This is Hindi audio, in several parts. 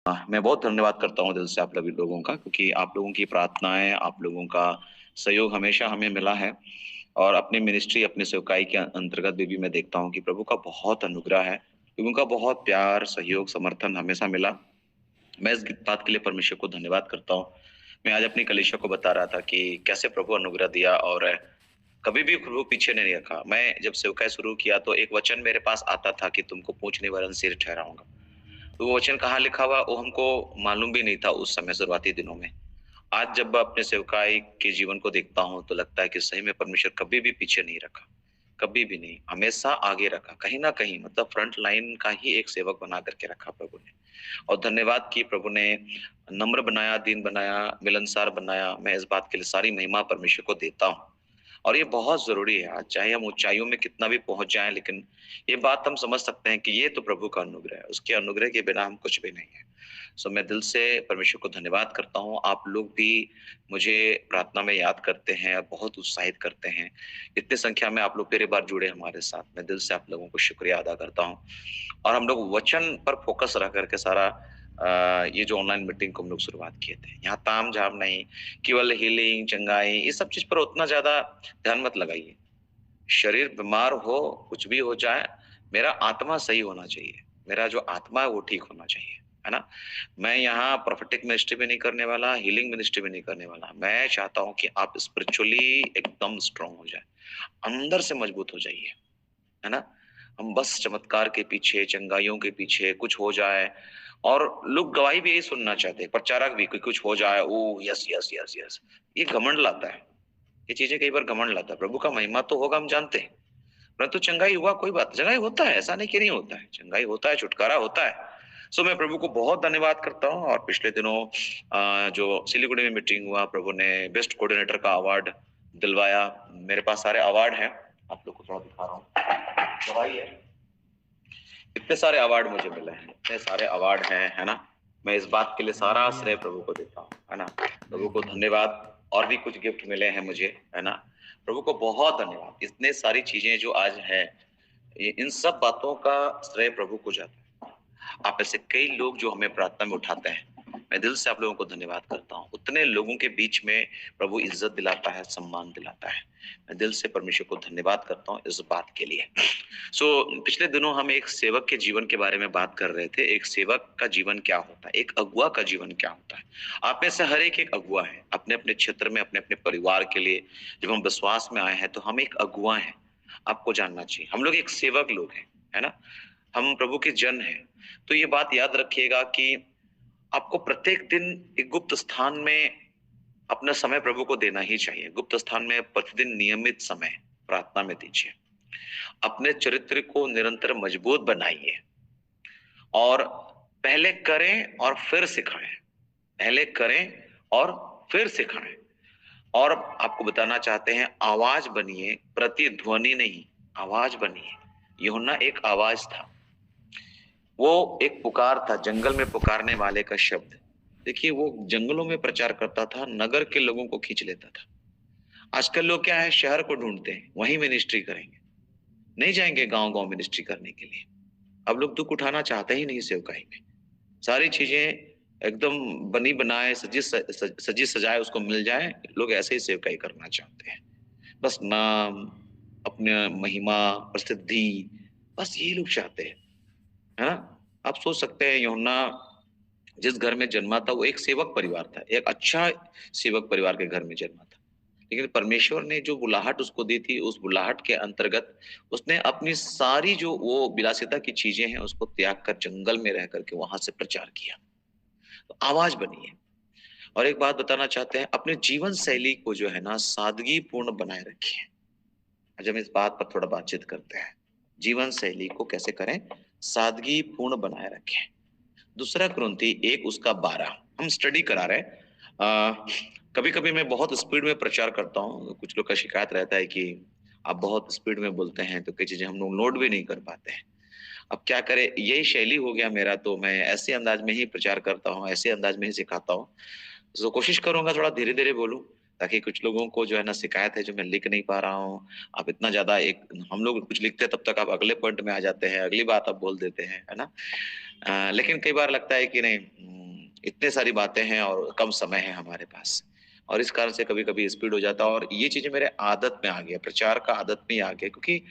मैं बहुत धन्यवाद करता हूँ दिल से आप सभी लोगों का, क्योंकि आप लोगों की प्रार्थनाएं, आप लोगों का सहयोग हमेशा हमें मिला है। और अपनी मिनिस्ट्री, अपनी सेवकाई के अंतर्गत भी मैं देखता हूँ कि प्रभु का बहुत अनुग्रह है, उनका बहुत प्यार, सहयोग, समर्थन हमेशा मिला। मैं इस बात के लिए परमेश्वर को धन्यवाद करता हूँ। मैं आज अपनी कलीसिया को बता रहा था कि कैसे प्रभु अनुग्रह दिया, और कभी भी प्रभु पीछे नहीं रखा। मैं जब सेवकाई शुरू किया तो एक वचन मेरे पास आता था कि तुमको पूछने वरन सिर ठहराऊंगा। तो वो वचन कहाँ लिखा हुआ वो हमको मालूम भी नहीं था उस समय, शुरुआती दिनों में। आज जब अपने सेवकाई के जीवन को देखता हूँ तो लगता है कि सही में परमेश्वर कभी भी पीछे नहीं रखा, कभी भी नहीं, हमेशा आगे रखा, कहीं ना कहीं मतलब फ्रंट लाइन का ही एक सेवक बना करके रखा प्रभु ने। और धन्यवाद कि प्रभु ने नम्र बनाया, दीन बनाया, मिलनसार बनाया। मैं इस बात के लिए सारी महिमा परमेश्वर को देता हूँ। और ये बहुत जरूरी है। आज चाहे हम ऊंचाइयों में कितना भी पहुंच जाएं, लेकिन ये बात हम समझ सकते हैं कि ये तो प्रभु का अनुग्रह है, उसके अनुग्रह के बिना हम कुछ भी नहीं है। सो मैं दिल से परमेश्वर को धन्यवाद करता हूँ। आप लोग भी मुझे प्रार्थना में याद करते हैं और बहुत उत्साहित करते हैं। इतनी संख्या में आप लोग पहली बार जुड़े हमारे साथ, मैं दिल से आप लोगों को शुक्रिया अदा करता हूँ। और हम लोग वचन पर फोकस रख करके सारा ये जो ऑनलाइन मीटिंग को हम लोग शुरुआत किए थे, यहाँ ताम झाम नहीं, केवल हीलिंग, चंगाई, ये सब चीज पर उतना ज्यादा ध्यान मत लगाइए। शरीर बीमार हो, कुछ भी हो जाए, मेरा आत्मा सही होना चाहिए, मेरा जो आत्मा है वो ठीक होना चाहिए, है ना। मैं यहाँ प्रोफेटिक मिनिस्ट्री भी नहीं करने वाला, हीलिंग मिनिस्ट्री भी नहीं करने वाला। मैं चाहता हूँ कि आप स्पिरिचुअली एकदम स्ट्रांग हो जाए, अंदर से मजबूत हो जाइए, है ना। हम बस चमत्कार के पीछे, चंगाइयों के पीछे कुछ हो जाए, और लोग गवाही भी यही सुनना चाहते हैं, प्रचारक भी कि कुछ हो जाए, ओ यस यस यस यस। ये घमंड लाता है, ये चीजें कई बार घमंड लाता है। प्रभु का महिमा तो होगा, हम जानते हैं, परंतु चंगाई हुआ कोई बात, चंगाई होता है, ऐसा नहीं कि नहीं होता है, चंगाई होता है, छुटकारा होता है। सो मैं प्रभु को बहुत धन्यवाद करता हूँ। और पिछले दिनों जो सिलीगुड़ी में मीटिंग हुआ, प्रभु ने बेस्ट कोऑर्डिनेटर का अवार्ड दिलवाया। मेरे पास सारे अवार्ड हैं, आप लोग को थोड़ा दिखा रहा हूँ, गवाही है। इतने सारे अवार्ड मुझे मिले हैं, इतने सारे अवार्ड हैं, है ना। मैं इस बात के लिए सारा श्रेय प्रभु को देता हूँ, है ना। प्रभु को धन्यवाद। और भी कुछ गिफ्ट मिले हैं मुझे, है ना। प्रभु को बहुत धन्यवाद। इतने सारी चीजें जो आज है, इन सब बातों का श्रेय प्रभु को जाता है। आप ऐसे कई लोग जो हमें प्रार्थना में उठाते हैं, मैं दिल से आप लोगों को धन्यवाद करता हूँ। उतने लोगों के बीच में प्रभु इज्जत दिलाता है, सम्मान दिलाता है। मैं दिल से परमेश्वर को धन्यवाद करता हूँ इस बात के लिए। पिछले दिनों हम एक सेवक के जीवन के बारे में बात कर रहे थे। एक सेवक का जीवन क्या होता है, एक अगुआ का जीवन क्या होता है। आप में से हर एक अगुआ है अपने अपने क्षेत्र में, अपने अपने परिवार के लिए। जब हम विश्वास में आए हैं तो हम एक अगुआ हैं। आपको जानना चाहिए, हम लोग एक सेवक लोग हैं, है ना। हम प्रभु के जन हैं। तो ये बात याद रखिएगा कि आपको प्रत्येक दिन एक गुप्त स्थान में अपना समय प्रभु को देना ही चाहिए। गुप्त स्थान में प्रतिदिन नियमित समय प्रार्थना में दीजिए। अपने चरित्र को निरंतर मजबूत बनाइए, और पहले करें और फिर सिखाएं, पहले करें और फिर सिखाएं। और आपको बताना चाहते हैं, आवाज बनिए, प्रतिध्वनि नहीं, आवाज बनिए। यूहन्ना एक आवाज था, वो एक पुकार था, जंगल में पुकारने वाले का शब्द। देखिए, वो जंगलों में प्रचार करता था, नगर के लोगों को खींच लेता था। आजकल लोग क्या है, शहर को ढूंढते हैं, वहीं मिनिस्ट्री करेंगे, नहीं जाएंगे गांव गांव मिनिस्ट्री करने के लिए। अब लोग दुख उठाना चाहते ही नहीं सेवकाई में। सारी चीजें एकदम बनी बनाए, सजी सजाए उसको मिल जाए, लोग ऐसे ही सेवकाई करना चाहते हैं। बस नाम, अपने महिमा, प्रसिद्धि, बस ये लोग चाहते हैं, है ना। आप सोच सकते हैं, यूहन्ना जिस घर में जन्मा था वो एक सेवक परिवार था, एक अच्छा सेवक परिवार के घर में जन्मा था। लेकिन परमेश्वर ने जो बुलाहट उसको दी थी, उस बुलाहट के अंतर्गत उसने अपनी सारी जो वो विलासिता की चीजें हैं उसको त्याग कर जंगल में रह करके वहां से प्रचार किया। तो आवाज बनी है। और एक बात बताना चाहते हैं, अपने जीवन शैली को जो है ना, सादगी पूर्ण बनाए रखिए। आज हम इस बात पर थोड़ा बातचीत करते हैं, जीवन शैली को कैसे करें, सादगी पूर्ण बनाए रखें। दूसरा कुरिन्थी 1 उसका 12 हम स्टडी करा रहे हैं। कभी कभी मैं बहुत स्पीड में प्रचार करता हूँ, कुछ लोग का शिकायत रहता है कि आप बहुत स्पीड में बोलते हैं तो कई चीजें हम लोग नोट भी नहीं कर पाते हैं। अब क्या करें, यही शैली हो गया मेरा, तो मैं ऐसे अंदाज में ही प्रचार करता हूँ, ऐसे अंदाज में ही सिखाता हूँ। तो कोशिश करूंगा थोड़ा धीरे धीरे बोलूं, ताकि कुछ लोगों को जो है ना शिकायत है, जो मैं लिख नहीं पा रहा हूँ। आप इतना ज्यादा, एक हम लोग कुछ लिखते हैं तब तक आप अगले पॉइंट में आ जाते हैं, अगली बात आप बोल देते हैं, है ना। लेकिन कई बार लगता है कि नहीं, इतने सारी बातें हैं और कम समय है हमारे पास, और इस कारण से कभी कभी स्पीड हो जाता है, और ये चीजें मेरे आदत में आ गया, प्रचार का आदत में ही आ गया, क्योंकि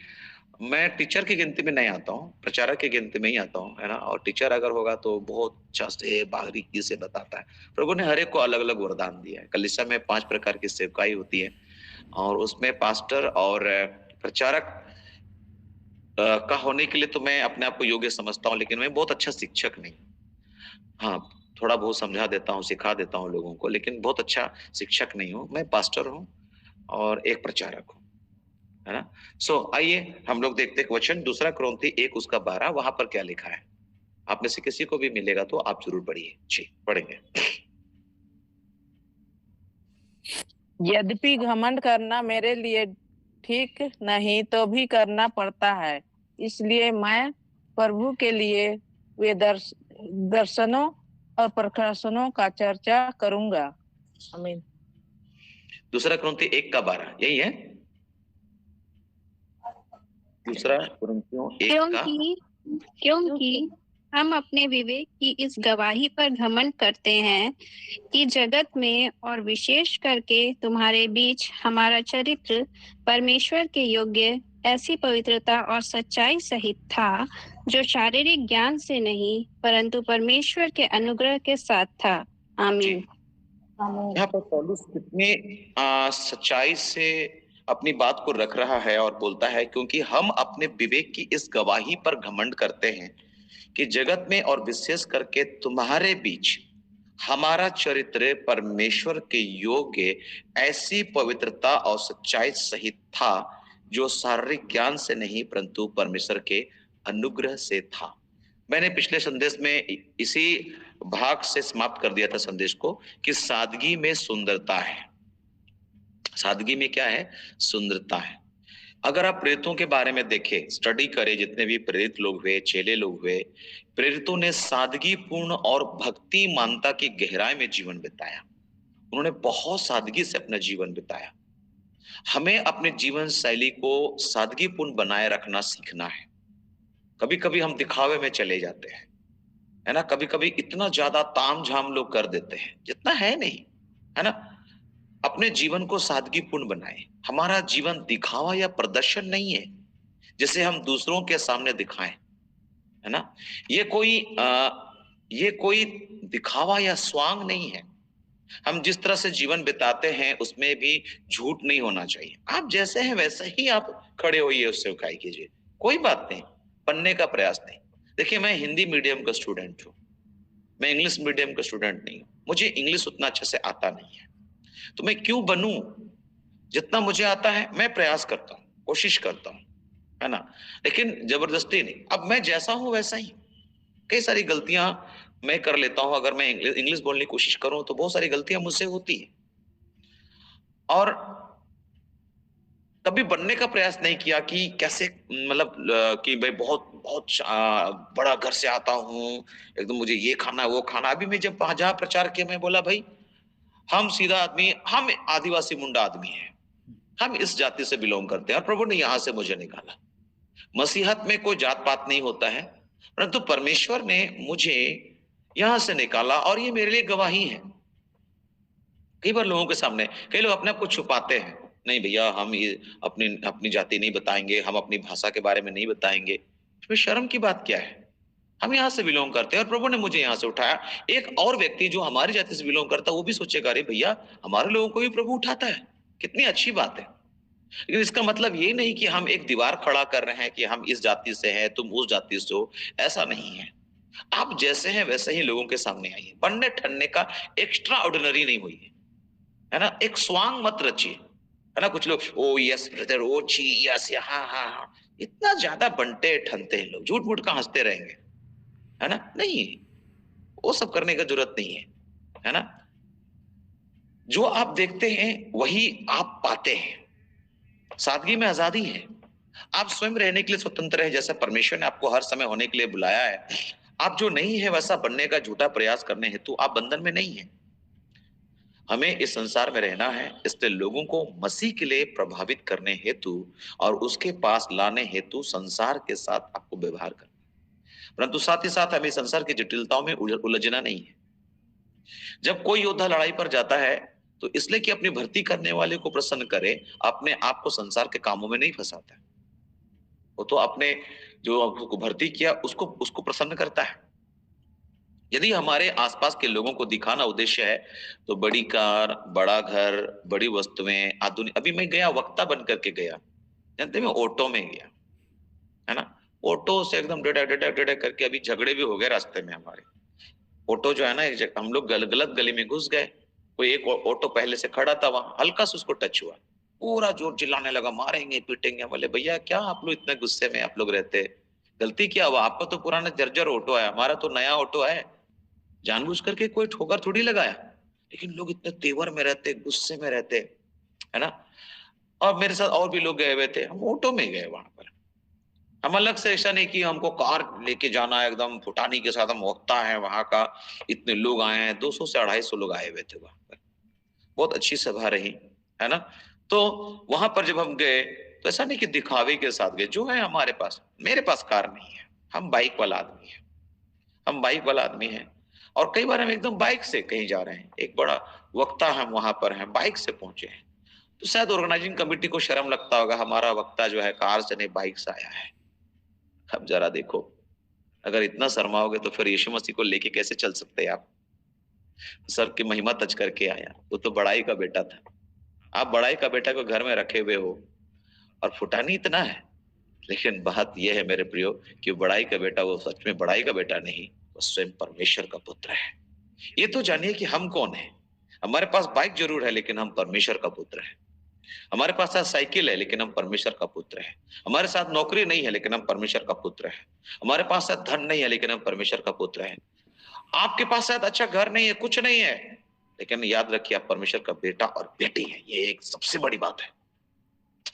मैं टीचर की गिनती में नहीं आता हूँ, प्रचारक की गिनती में ही आता हूँ, है ना। और टीचर अगर होगा तो बहुत अच्छा से बारीकी से बताता है। प्रभु ने हर एक को अलग अलग वरदान दिया है। कलीसिया में 5 प्रकार की सेवकाई होती है, और उसमें पास्टर और प्रचारक का होने के लिए तो मैं अपने आप को योग्य समझता हूँ, लेकिन मैं बहुत अच्छा शिक्षक नहीं। हाँ, थोड़ा बहुत समझा देता हूँ, सिखा देता हूँ लोगों को, लेकिन बहुत अच्छा शिक्षक नहीं हूँ। मैं पास्टर हूँ और एक प्रचारक हूँ, है ना। आइए हम लोग देखते हैं वचन, दूसरा कुरिन्थी 1 उसका 12, वहां पर क्या लिखा है। आप में से किसी को भी मिलेगा तो आप जरूर पढ़िए। जी, पढ़ेंगे। यद्यपि घमंड करना मेरे लिए ठीक नहीं तो भी करना पड़ता है, इसलिए मैं प्रभु के लिए वे दर्शनों और प्रकाशनों का चर्चा करूंगा। आमीन। दूसरा कुरिन्थी 1 का 12 यही है। दूसरा कुरिन्थियों 1 का, क्योंकि हम अपने विवेक की इस गवाही पर घमंड करते हैं कि जगत में और विशेष करके तुम्हारे बीच हमारा चरित्र परमेश्वर के योग्य ऐसी पवित्रता और सच्चाई सहित था, जो शारीरिक ज्ञान से नहीं परंतु परमेश्वर के अनुग्रह के साथ था। आमीन। यहाँ पर पौलुस कितने सच्चाई से अपनी बात को रख रहा है और बोलता है, क्योंकि हम अपने विवेक की इस गवाही पर घमंड करते हैं कि जगत में और विशेष करके तुम्हारे बीच हमारा चरित्र परमेश्वर के योग्य ऐसी पवित्रता और सच्चाई सहित था, जो शारीरिक ज्ञान से नहीं परंतु परमेश्वर के अनुग्रह से था। मैंने पिछले संदेश में इसी भाग से समाप्त कर दिया था संदेश को, कि सादगी में सुंदरता है। सादगी में क्या है? सुंदरता है। अगर आप प्रेरितों के बारे में देखें, स्टडी करें, जितने भी प्रेरित लोग हुए, चेले लोग हुए, प्रेरितों ने सादगी पूर्ण और भक्ति मानता की गहराई में जीवन बिताया। उन्होंने बहुत सादगी से अपना जीवन बिताया। हमें अपने जीवन शैली को सादगीपूर्ण बनाए रखना सीखना है। कभी कभी हम दिखावे में चले जाते हैं, है ना। कभी कभी इतना ज्यादा ताम झाम लोग कर देते हैं जितना है नहीं, है ना। अपने जीवन को सादगीपूर्ण बनाएं। हमारा जीवन दिखावा या प्रदर्शन नहीं है जिसे हम दूसरों के सामने दिखाएं, है ना। ये कोई ये कोई दिखावा या स्वांग नहीं है। हम जिस तरह से जीवन बिताते हैं उसमें भी झूठ नहीं होना चाहिए। आप जैसे हैं वैसे ही आप खड़े होइए, उससे सेवकाई कीजिए, कोई बात नहीं, बनने का प्रयास नहीं। देखिए, मैं हिंदी मीडियम का स्टूडेंट हूँ, मैं इंग्लिश मीडियम का स्टूडेंट नहीं हूँ। मुझे इंग्लिश उतना अच्छे से आता नहीं है, तो मैं क्यों बनूं? जितना मुझे आता है मैं प्रयास करता हूँ, कोशिश करता हूँ, है ना, लेकिन जबरदस्ती नहीं। अब मैं जैसा हूं वैसा ही। कई सारी गलतियां मैं कर लेता हूं। अगर मैं इंग्लिश बोलने की कोशिश करूं तो बहुत सारी गलतियां मुझसे होती है, और कभी बनने का प्रयास नहीं किया कि कैसे, मतलब कि भाई बहुत बहुत बड़ा घर से आता हूं, एकदम मुझे ये खाना वो खाना। अभी मैं जब जहां प्रचार किया, मैं बोला भाई हम सीधा आदमी, हम आदिवासी मुंडा आदमी है, हम इस जाति से बिलोंग करते हैं, और प्रभु ने यहां से मुझे निकाला। मसीहत में कोई जात पात नहीं होता है, परंतु परमेश्वर ने मुझे यहां से निकाला, और ये मेरे लिए गवाही है। कई बार लोगों के सामने कई लोग अपने आप को छुपाते हैं, नहीं भैया हम ये अपनी अपनी जाति नहीं बताएंगे, हम अपनी भाषा के बारे में नहीं बताएंगे। इसमें शर्म की बात क्या है? हम यहाँ से बिलोंग करते हैं और प्रभु ने मुझे यहाँ से उठाया। एक और व्यक्ति जो हमारी जाति से बिलोंग करता है वो भी सोचेगा, अरे भैया हमारे लोगों को भी प्रभु उठाता है, कितनी अच्छी बात है। लेकिन इसका मतलब ये नहीं कि हम एक दीवार खड़ा कर रहे हैं कि हम इस जाति से हैं, तुम उस जाति से हो। ऐसा नहीं है। आप जैसे हैं वैसे ही लोगों के सामने आइए। बनने ठनने का एक्स्ट्रा ऑर्डिनरी नहीं हुई है ना। एक स्वांग मत रचिए, है ना। कुछ लोग ओ यस ब्रदर, ओ जी यस, हाँ हाँ हाँ, इतना ज्यादा बनते ठनते हैं लोग, झूठ मूठ का हंसते रहेंगे, है ना। नहीं, वो सब करने का जरूरत नहीं है ना। जो आप देखते हैं वही आप पाते हैं। सादगी में आजादी है। आप स्वयं रहने के लिए स्वतंत्र है, जैसा परमेश्वर ने आपको हर समय होने के लिए बुलाया है। आप जो नहीं है वैसा बनने का झूठा प्रयास करने हेतु आप बंधन में नहीं है। हमें इस संसार में रहना है, इसलिए लोगों को मसीह के लिए प्रभावित करने हेतु और उसके पास लाने हेतु संसार के साथ आपको व्यवहार करना, परंतु साथ ही साथ हमें संसार की जटिलताओं में उलझना नहीं है। जब कोई योद्धा लड़ाई पर जाता है तो इसलिए कि अपनी भर्ती करने वाले को प्रसन्न करे, अपने आप को संसार के कामों में नहीं फंसाता है। वो तो अपने जो आपको भर्ती किया उसको उसको प्रसन्न करता है। यदि हमारे आसपास के लोगों को दिखाना उद्देश्य है तो बड़ी कार, बड़ा घर, बड़ी वस्तुएं, आधुनिक, अभी मैं गया वक्ता बन करके गया, जानते मैं ऑटो में गया, है ना, ऑटो से एकदम डेडा डेडा डेडा करके अभी झगड़े भी हो गए रास्ते में हमारे। ऑटो जो है ना, एक हम लोग गलत गली में घुस गए, कोई एक ऑटो पहले से खड़ा था, वहां हल्का से उसको टच हुआ, पूरा जोर चिल्लाने लगा, मारेंगे पीटेंगे। बोले भैया क्या आप लोग इतने गुस्से में आप लोग रहते, गलती क्या हुआ, आपका तो पुराना जर्जर ऑटो है, हमारा तो नया ऑटो है, जानबूझ करके कोई ठोकर थोड़ी लगाया। लेकिन लोग इतने तेवर में रहते, गुस्से में रहते, है ना। और मेरे साथ और भी लोग गए हुए थे, हम ऑटो में गए वहां पर। हम अलग से ऐसा नहीं कि हमको कार लेके जाना है एकदम फुटानी के साथ, हम वक्ता है वहां का, इतने लोग आए हैं, 200 से 250 लोग आए हुए थे वहां पर, बहुत अच्छी सभा रही, है ना। तो वहां पर जब हम गए तो ऐसा नहीं कि दिखावे के साथ गए, जो है हमारे पास, मेरे पास कार नहीं है, हम बाइक वाला आदमी है, हम बाइक वाला आदमी है, और कई बार हम एकदम बाइक से कहीं जा रहे हैं, एक बड़ा वक्ता हम वहां पर हैं, बाइक से पहुंचे हैं, तो शायद ऑर्गेनाइजिंग कमेटी को शर्म लगता होगा, हमारा वक्ता जो है कार से नहीं बाइक से आया है। अब जरा देखो, अगर इतना शर्माओगे तो फिर यीशु मसीह को लेके कैसे चल सकते हैं आप। सर की महिमा तज करके आया, वो तो बड़ाई का बेटा था, आप बड़ाई का बेटा को घर में रखे हुए हो और फुटानी इतना है। लेकिन बात यह है मेरे प्रियो कि बड़ाई का बेटा वो सच में बड़ाई का बेटा नहीं, वो स्वयं परमेश्वर का पुत्र है। ये तो जानिए कि हम कौन है। हमारे पास बाइक जरूर है लेकिन हम परमेश्वर का पुत्र है। हमारे पास साथ साइकिल है लेकिन हम परमेश्वर का पुत्र है। हमारे साथ नौकरी नहीं है लेकिन हम परमेश्वर का पुत्र है। हमारे पास शायद धन नहीं है लेकिन हम परमेश्वर का पुत्र है। आपके पास शायद अच्छा घर नहीं है, कुछ नहीं है, लेकिन याद रखिए आप परमेश्वर का बेटा और बेटी है। ये एक सबसे बड़ी बात है।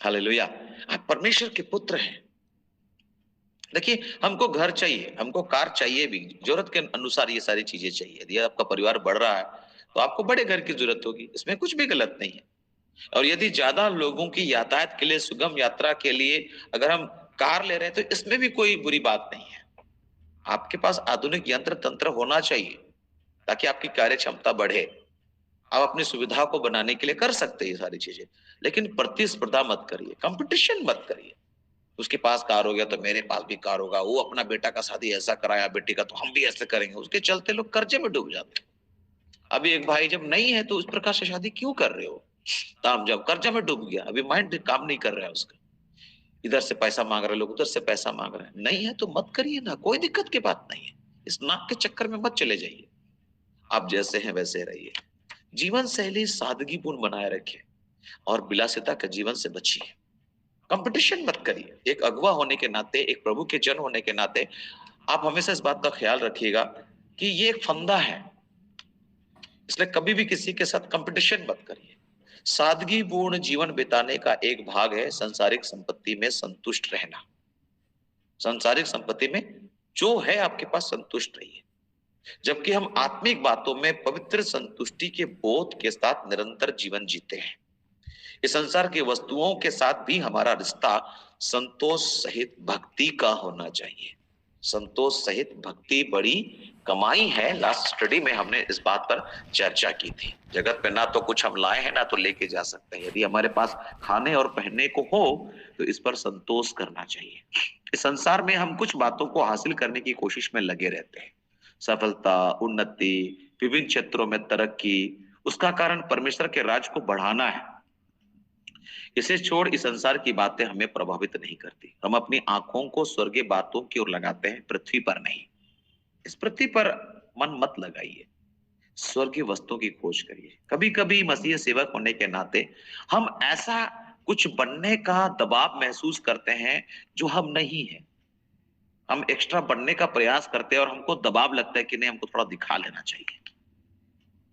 हालेलुया, आप परमेश्वर के पुत्र हैं। देखिए, हमको घर चाहिए, हमको कार चाहिए भी, जरूरत के अनुसार ये सारी चीजें चाहिए। यदि आपका परिवार बढ़ रहा है तो आपको बड़े घर की जरूरत होगी, इसमें कुछ भी गलत नहीं है। और यदि ज्यादा लोगों की यातायात के लिए, सुगम यात्रा के लिए अगर हम कार ले रहे हैं तो इसमें भी कोई बुरी बात नहीं है। आपके पास आधुनिक यंत्र तंत्र होना चाहिए ताकि आपकी कार्य क्षमता बढ़े। आप अपनी सुविधा को बनाने के लिए कर सकते हैं ये सारी चीजें, लेकिन प्रतिस्पर्धा मत करिए, कंपटीशन मत करिए। उसके पास कार हो गया तो मेरे पास भी कार होगा, वो अपना बेटा का शादी ऐसा कराया बेटी का तो हम भी ऐसे करेंगे, उसके चलते लोग कर्जे में डूब जाते हैं। अभी एक भाई जब नहीं है तो उस प्रकार से शादी क्यों कर रहे हो, काम जब कर्जा में डूब गया, अभी माइंड काम नहीं कर रहा है उसका, इधर से पैसा मांग रहे लोग, उधर से पैसा मांग रहे हैं। नहीं है तो मत करिए ना, कोई दिक्कत की बात नहीं है। इस नाक के चक्कर में मत चले जाइए, आप जैसे हैं वैसे रहिए। जीवन शैली सादगीपूर्ण बनाए रखें और विलासिता के जीवन से बचिए। कंपटीशन मत करिए। एक अगुवा होने के नाते, एक प्रभु के जन होने के नाते आप हमेशा इस बात का ख्याल रखिएगा कि ये एक फंदा है, इसलिए कभी भी किसी के साथ कंपटीशन मत करिए। सादगीपूर्ण जीवन बिताने का एक भाग है संसारिक संपत्ति में संतुष्ट रहना। सांसारिक संपत्ति में जो है आपके पास संतुष्ट रहिए, जबकि हम आत्मिक बातों में पवित्र संतुष्टि के बोध के साथ निरंतर जीवन जीते हैं। इस संसार की वस्तुओं के साथ भी हमारा रिश्ता संतोष सहित भक्ति का होना चाहिए। संतोष सहित भक्ति बड़ी कमाई है। लास्ट स्टडी में हमने इस बात पर चर्चा की थी। जगत पे ना तो कुछ हम लाए हैं ना तो लेके जा सकते हैं। यदि हमारे पास खाने और पहनने को हो तो इस पर संतोष करना चाहिए। इस संसार में हम कुछ बातों को हासिल करने की कोशिश में लगे रहते हैं, सफलता, उन्नति, विभिन्न क्षेत्रों में तरक्की। उसका कारण परमेश्वर के राज को बढ़ाना है। इसे छोड़ इस संसार की बातें हमें प्रभावित नहीं करती। हम अपनी आंखों को स्वर्गीय बातों की ओर लगाते हैं, पृथ्वी पर नहीं। इस पृथ्वी पर मन मत लगाइए, स्वर्गीय वस्तुओं की खोज करिए। कभी कभी मसीह सेवक होने के नाते हम ऐसा कुछ बनने का दबाव महसूस करते हैं जो हम नहीं है। हम एक्स्ट्रा बनने का प्रयास करते हैं और हमको दबाव लगता है कि नहीं, हमको थोड़ा दिखा लेना चाहिए।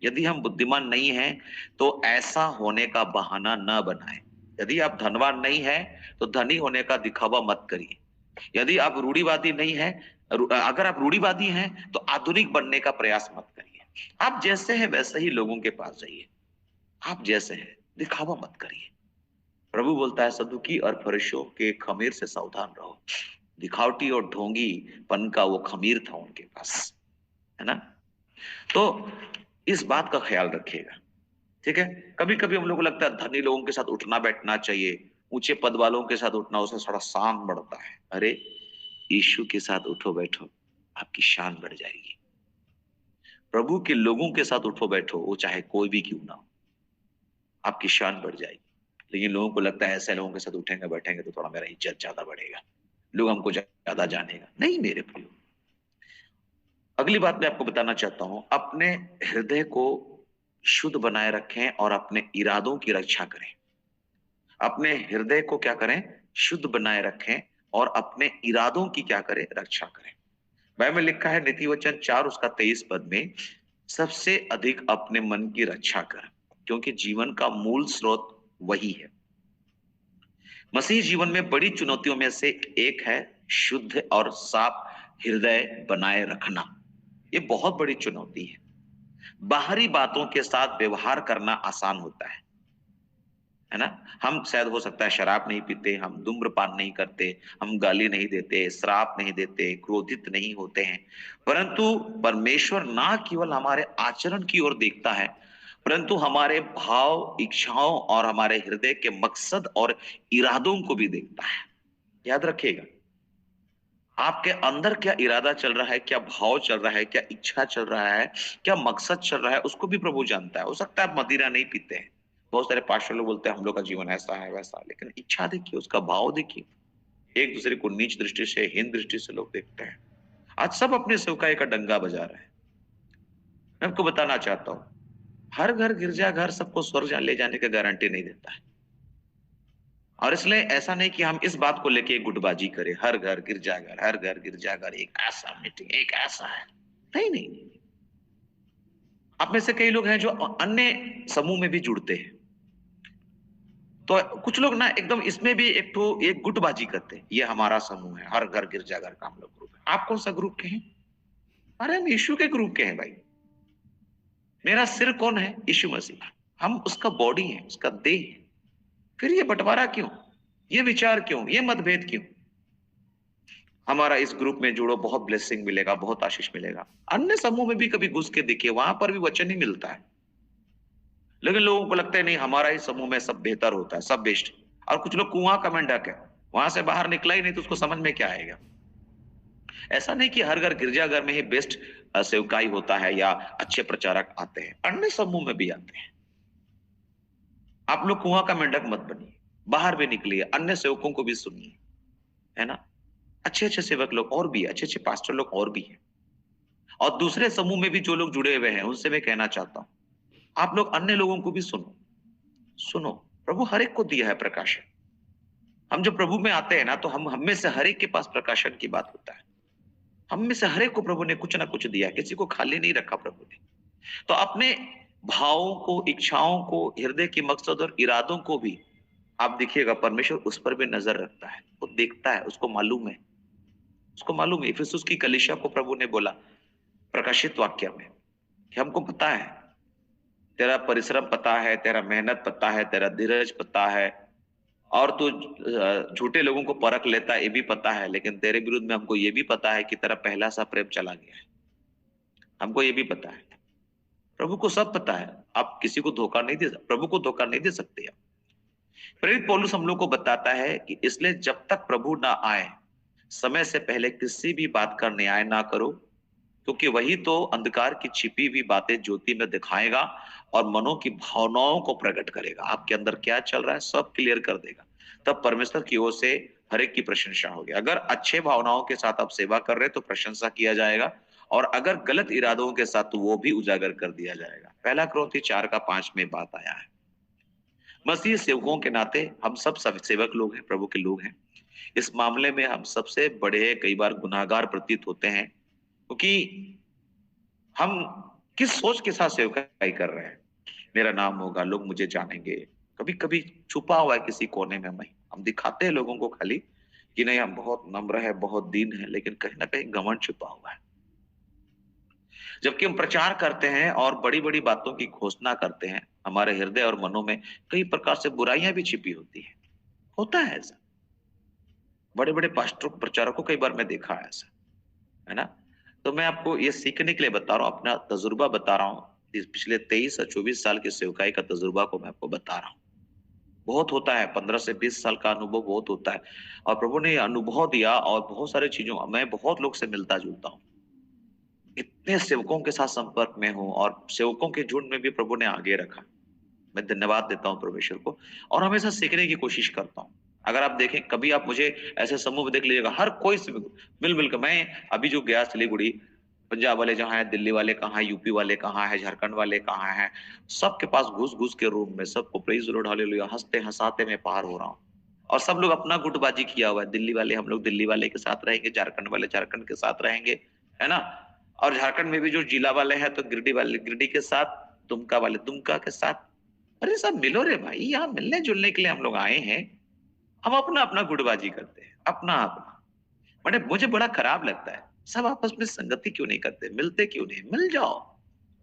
यदि हम बुद्धिमान नहीं हैं तो ऐसा होने का बहाना न बनाएं। यदि आप धनवान नहीं है तो धनी होने का दिखावा मत करिए। यदि आप रूढ़िवादी नहीं है, अगर आप रूढ़िवादी हैं तो आधुनिक बनने का प्रयास मत करिए। आप जैसे हैं वैसे ही लोगों के पास जाइए। आप जैसे हैं, दिखावा मत करिए। प्रभु बोलता है सदुकी और फरीसियों के खमीर से सावधान रहो। दिखावटी और ढोंगी पन का वो खमीर था उनके पास, है ना। तो इस बात का ख्याल रखिएगा, ठीक है। कभी कभी हम लोग को लगता है धनी लोगों के साथ उठना बैठना चाहिए, ऊंचे पद वालों के साथ उठना, उससे थोड़ा शान बढ़ता है। अरे यीशु के साथ उठो बैठो, आपकी शान बढ़ जाएगी। प्रभु के लोगों के साथ उठो बैठो, वो चाहे कोई भी क्यों ना हो, आपकी शान बढ़ जाएगी। लेकिन लोगों को लगता है ऐसे लोगों के साथ उठेंगे बैठेंगे तो थोड़ा मेरा इज्जत ज्यादा बढ़ेगा, लोग हमको ज्यादा जानेगा। नहीं मेरे प्रियो, अगली बात मैं आपको बताना चाहता हूं, अपने हृदय को शुद्ध बनाए रखें और अपने इरादों की रक्षा करें। अपने हृदय को क्या करें? शुद्ध बनाए रखें और अपने इरादों की क्या करें? रक्षा करें। बाइबल में लिखा है नीति वचन 4 उसका 23 पद में, सबसे अधिक अपने मन की रक्षा कर, क्योंकि जीवन का मूल स्रोत वही है। मसीह जीवन में बड़ी चुनौतियों में से एक है शुद्ध और साफ हृदय बनाए रखना। ये बहुत बड़ी चुनौती है। बाहरी बातों के साथ व्यवहार करना आसान होता है ना। हम शायद हो सकता है शराब नहीं पीते, हम धूम्रपान नहीं करते, हम गाली नहीं देते, श्राप नहीं देते, क्रोधित नहीं होते हैं, परंतु परमेश्वर ना केवल हमारे आचरण की ओर देखता है, परंतु हमारे भाव, इच्छाओं और हमारे हृदय के मकसद और इरादों को भी देखता है। याद रखिएगा, आपके अंदर क्या इरादा चल रहा है, क्या भाव चल रहा है, क्या इच्छा चल रहा है, क्या मकसद चल रहा है, उसको भी प्रभु जानता है। हो सकता है आप मदिरा नहीं पीते हैं, बहुत सारे पास्टर लोग बोलते हैं हम लोग का जीवन ऐसा है वैसा है, लेकिन इच्छा देखिए, उसका भाव देखिए। एक दूसरे को नीच दृष्टि से, हीन दृष्टि से लोग देखते हैं। आज सब अपने सेवकाई का डंगा बजा रहे हैं। मैं आपको बताना चाहता हूँ, हर घर गिरजाघर सबको स्वर्ग ले जाने की गारंटी नहीं देता है। और इसलिए ऐसा नहीं कि हम इस बात को लेके गुटबाजी करें, हर घर गिरजाघर, हर घर गिरजाघर, एक ऐसा मीटिंग, एक ऐसा है। नहीं नहीं नहीं। आप में से कई लोग हैं जो अन्य समूह में भी जुड़ते हैं, तो कुछ लोग ना एकदम इसमें भी एक गुटबाजी करते हैं, ये हमारा समूह है, हर घर गिरजाघर का हम लोग ग्रुप है। आप कौन सा ग्रुप के हैं? अरे हम यीशु के ग्रुप के हैं भाई। मेरा सिर कौन है? यीशु मसीह। हम उसका बॉडी है, उसका देह है। फिर ये बंटवारा क्यों, ये विचार क्यों, ये मतभेद क्यों? हमारा इस ग्रुप में जुड़ो, बहुत ब्लेसिंग मिलेगा, बहुत आशीष मिलेगा। अन्य समूह में भी कभी घुस के देखिए, वहां पर भी वचन ही मिलता है, लेकिन लोगों को लगता है नहीं हमारा ही समूह में सब बेहतर होता है, सब बेस्ट। और कुछ लोग कुआं का मेंढक है, वहां से बाहर निकला ही नहीं तो उसको समझ में क्या आएगा। ऐसा नहीं कि हर घर गिरजाघर में ही बेस्ट सेवकाई होता है या अच्छे प्रचारक आते हैं, अन्य समूह में भी आते हैं। आप लोग कुआं का मेंढक मत बनिए, बाहर भी निकलिए, अन्य सेवकों को भी सुनिए, है ना। अच्छे अच्छे सेवक लोग और भी, अच्छे अच्छे पास्टर लोग और भी हैं। और दूसरे समूह में भी जो लोग जुड़े हुए हैं उनसे मैं कहना चाहता हूं, आप लोग अन्य लोगों को भी सुनो। सुनो, प्रभु हर एक को दिया है प्रकाशन। हम जब प्रभु में आते हैं ना, तो हम में से हर एक के पास प्रकाशन की बात होता है। हम में से हर एक को प्रभु ने कुछ ना कुछ दिया, किसी को खाली नहीं रखा प्रभु ने। तो अपने भावों को, इच्छाओं को, हृदय के मकसद और इरादों को भी आप देखिएगा, परमेश्वर उस पर भी नजर रखता है, वो देखता है, उसको मालूम है। उसको मालूम है। इफिसुस की कलीसिया को प्रभु ने बोला प्रकाशित वाक्य में कि हमको पता है, तेरा परिश्रम पता है, तेरा मेहनत पता है, तेरा धीरज पता है, और तू झूठे लोगों को परख लेता है, ये भी पता है, लेकिन तेरे विरुद्ध में हमको ये भी पता है कि तेरा पहला सा प्रेम चला गया है। हमको ये भी पता है। प्रभु को सब पता है। आप किसी को धोखा नहीं दे, प्रभु को धोखा नहीं दे सकते आप। प्रेरित पौलुस हम लोग को बताता है कि इसलिए जब तक प्रभु ना आए, समय से पहले किसी भी बात का न्याय ना करो, क्योंकि वही तो अंधकार की छिपी हुई बातें ज्योति में दिखाएगा और मनों की भावनाओं को प्रकट करेगा। आपके अंदर क्या चल रहा है सब क्लियर कर देगा। तब परमेश्वर की ओर से हर एक की प्रशंसा होगी। अगर अच्छे भावनाओं के साथ आप सेवा कर रहे हैं तो प्रशंसा किया जाएगा, और अगर गलत इरादों के साथ तो वो भी उजागर कर दिया जाएगा। पहला कुरिन्थी 4:5 में बात आया है। मसीह सेवकों के नाते हम सब सेवक लोग हैं, प्रभु के लोग हैं। इस मामले में हम सबसे बड़े कई बार गुनाहगार प्रतीत होते हैं, क्योंकि हम किस सोच के साथ सेवकाई कर रहे हैं। मेरा नाम होगा, लोग मुझे जानेंगे। कभी कभी छुपा हुआ है किसी कोने में मैं, हम दिखाते हैं लोगों को खाली कि नहीं हम बहुत नम्र है, बहुत दीन है, लेकिन कहीं ना कहीं घमंड छुपा हुआ है। जबकि हम प्रचार करते हैं और बड़ी बड़ी बातों की घोषणा करते हैं, हमारे हृदय और मनों में कई प्रकार से बुराइयां भी छिपी होती है। होता है ऐसा, बड़े बड़े पास्टरों प्रचारकों को कई बार मैं देखा है ऐसा, है ना। तो मैं आपको ये सीखने के लिए बता रहा हूँ, अपना तजुर्बा बता रहा हूँ। इस पिछले 23 और 24 साल की सेवकाई का तजुर्बा को मैं आपको बता रहा हूँ। बहुत होता है, 15 से 20 साल का अनुभव बहुत होता है, और प्रभु ने ये अनुभव दिया, और बहुत सारी चीजों मैं बहुत लोग से मिलता जुलता हूँ, इतने सेवकों के साथ संपर्क में हूँ, और सेवकों के झुंड में भी प्रभु ने आगे रखा। मैं धन्यवाद देता हूँ परमेश्वर को, और हमेशा सीखने की कोशिश करता हूँ। अगर आप देखें, कभी आप मुझे ऐसे समूह में देख लीजिएगा, हर कोई मिल मिलकर, मैं अभी जो गया सिलीगुड़ी, पंजाब वाले जहाँ है, दिल्ली वाले कहाँ है, यूपी वाले कहाँ है, झारखंड वाले कहाँ है, सबके पास घुस घुस के रूम में सबको प्रेज द लॉर्ड हालेलुया हंसते हंसाते मैं पार हो रहा हूँ। और सब लोग अपना गुटबाजी किया हुआ है, दिल्ली वाले हम लोग दिल्ली वाले के साथ रहेंगे, झारखंड वाले झारखंड के साथ रहेंगे, है ना। और झारखंड में भी जो जिला वाले हैं तो गिरिडीह वाले गिरिडीह के साथ, दुमका वाले दुमका के साथ। अरे सब मिलो रे भाई, यहाँ मिलने जुलने के लिए हम लोग आए हैं। हम अपना अपना गुटबाजी करते हैं, अपना अपना। बड़े मुझे बड़ा खराब लगता है, सब आपस में संगति क्यों नहीं करते, मिलते क्यों नहीं, मिल जाओ।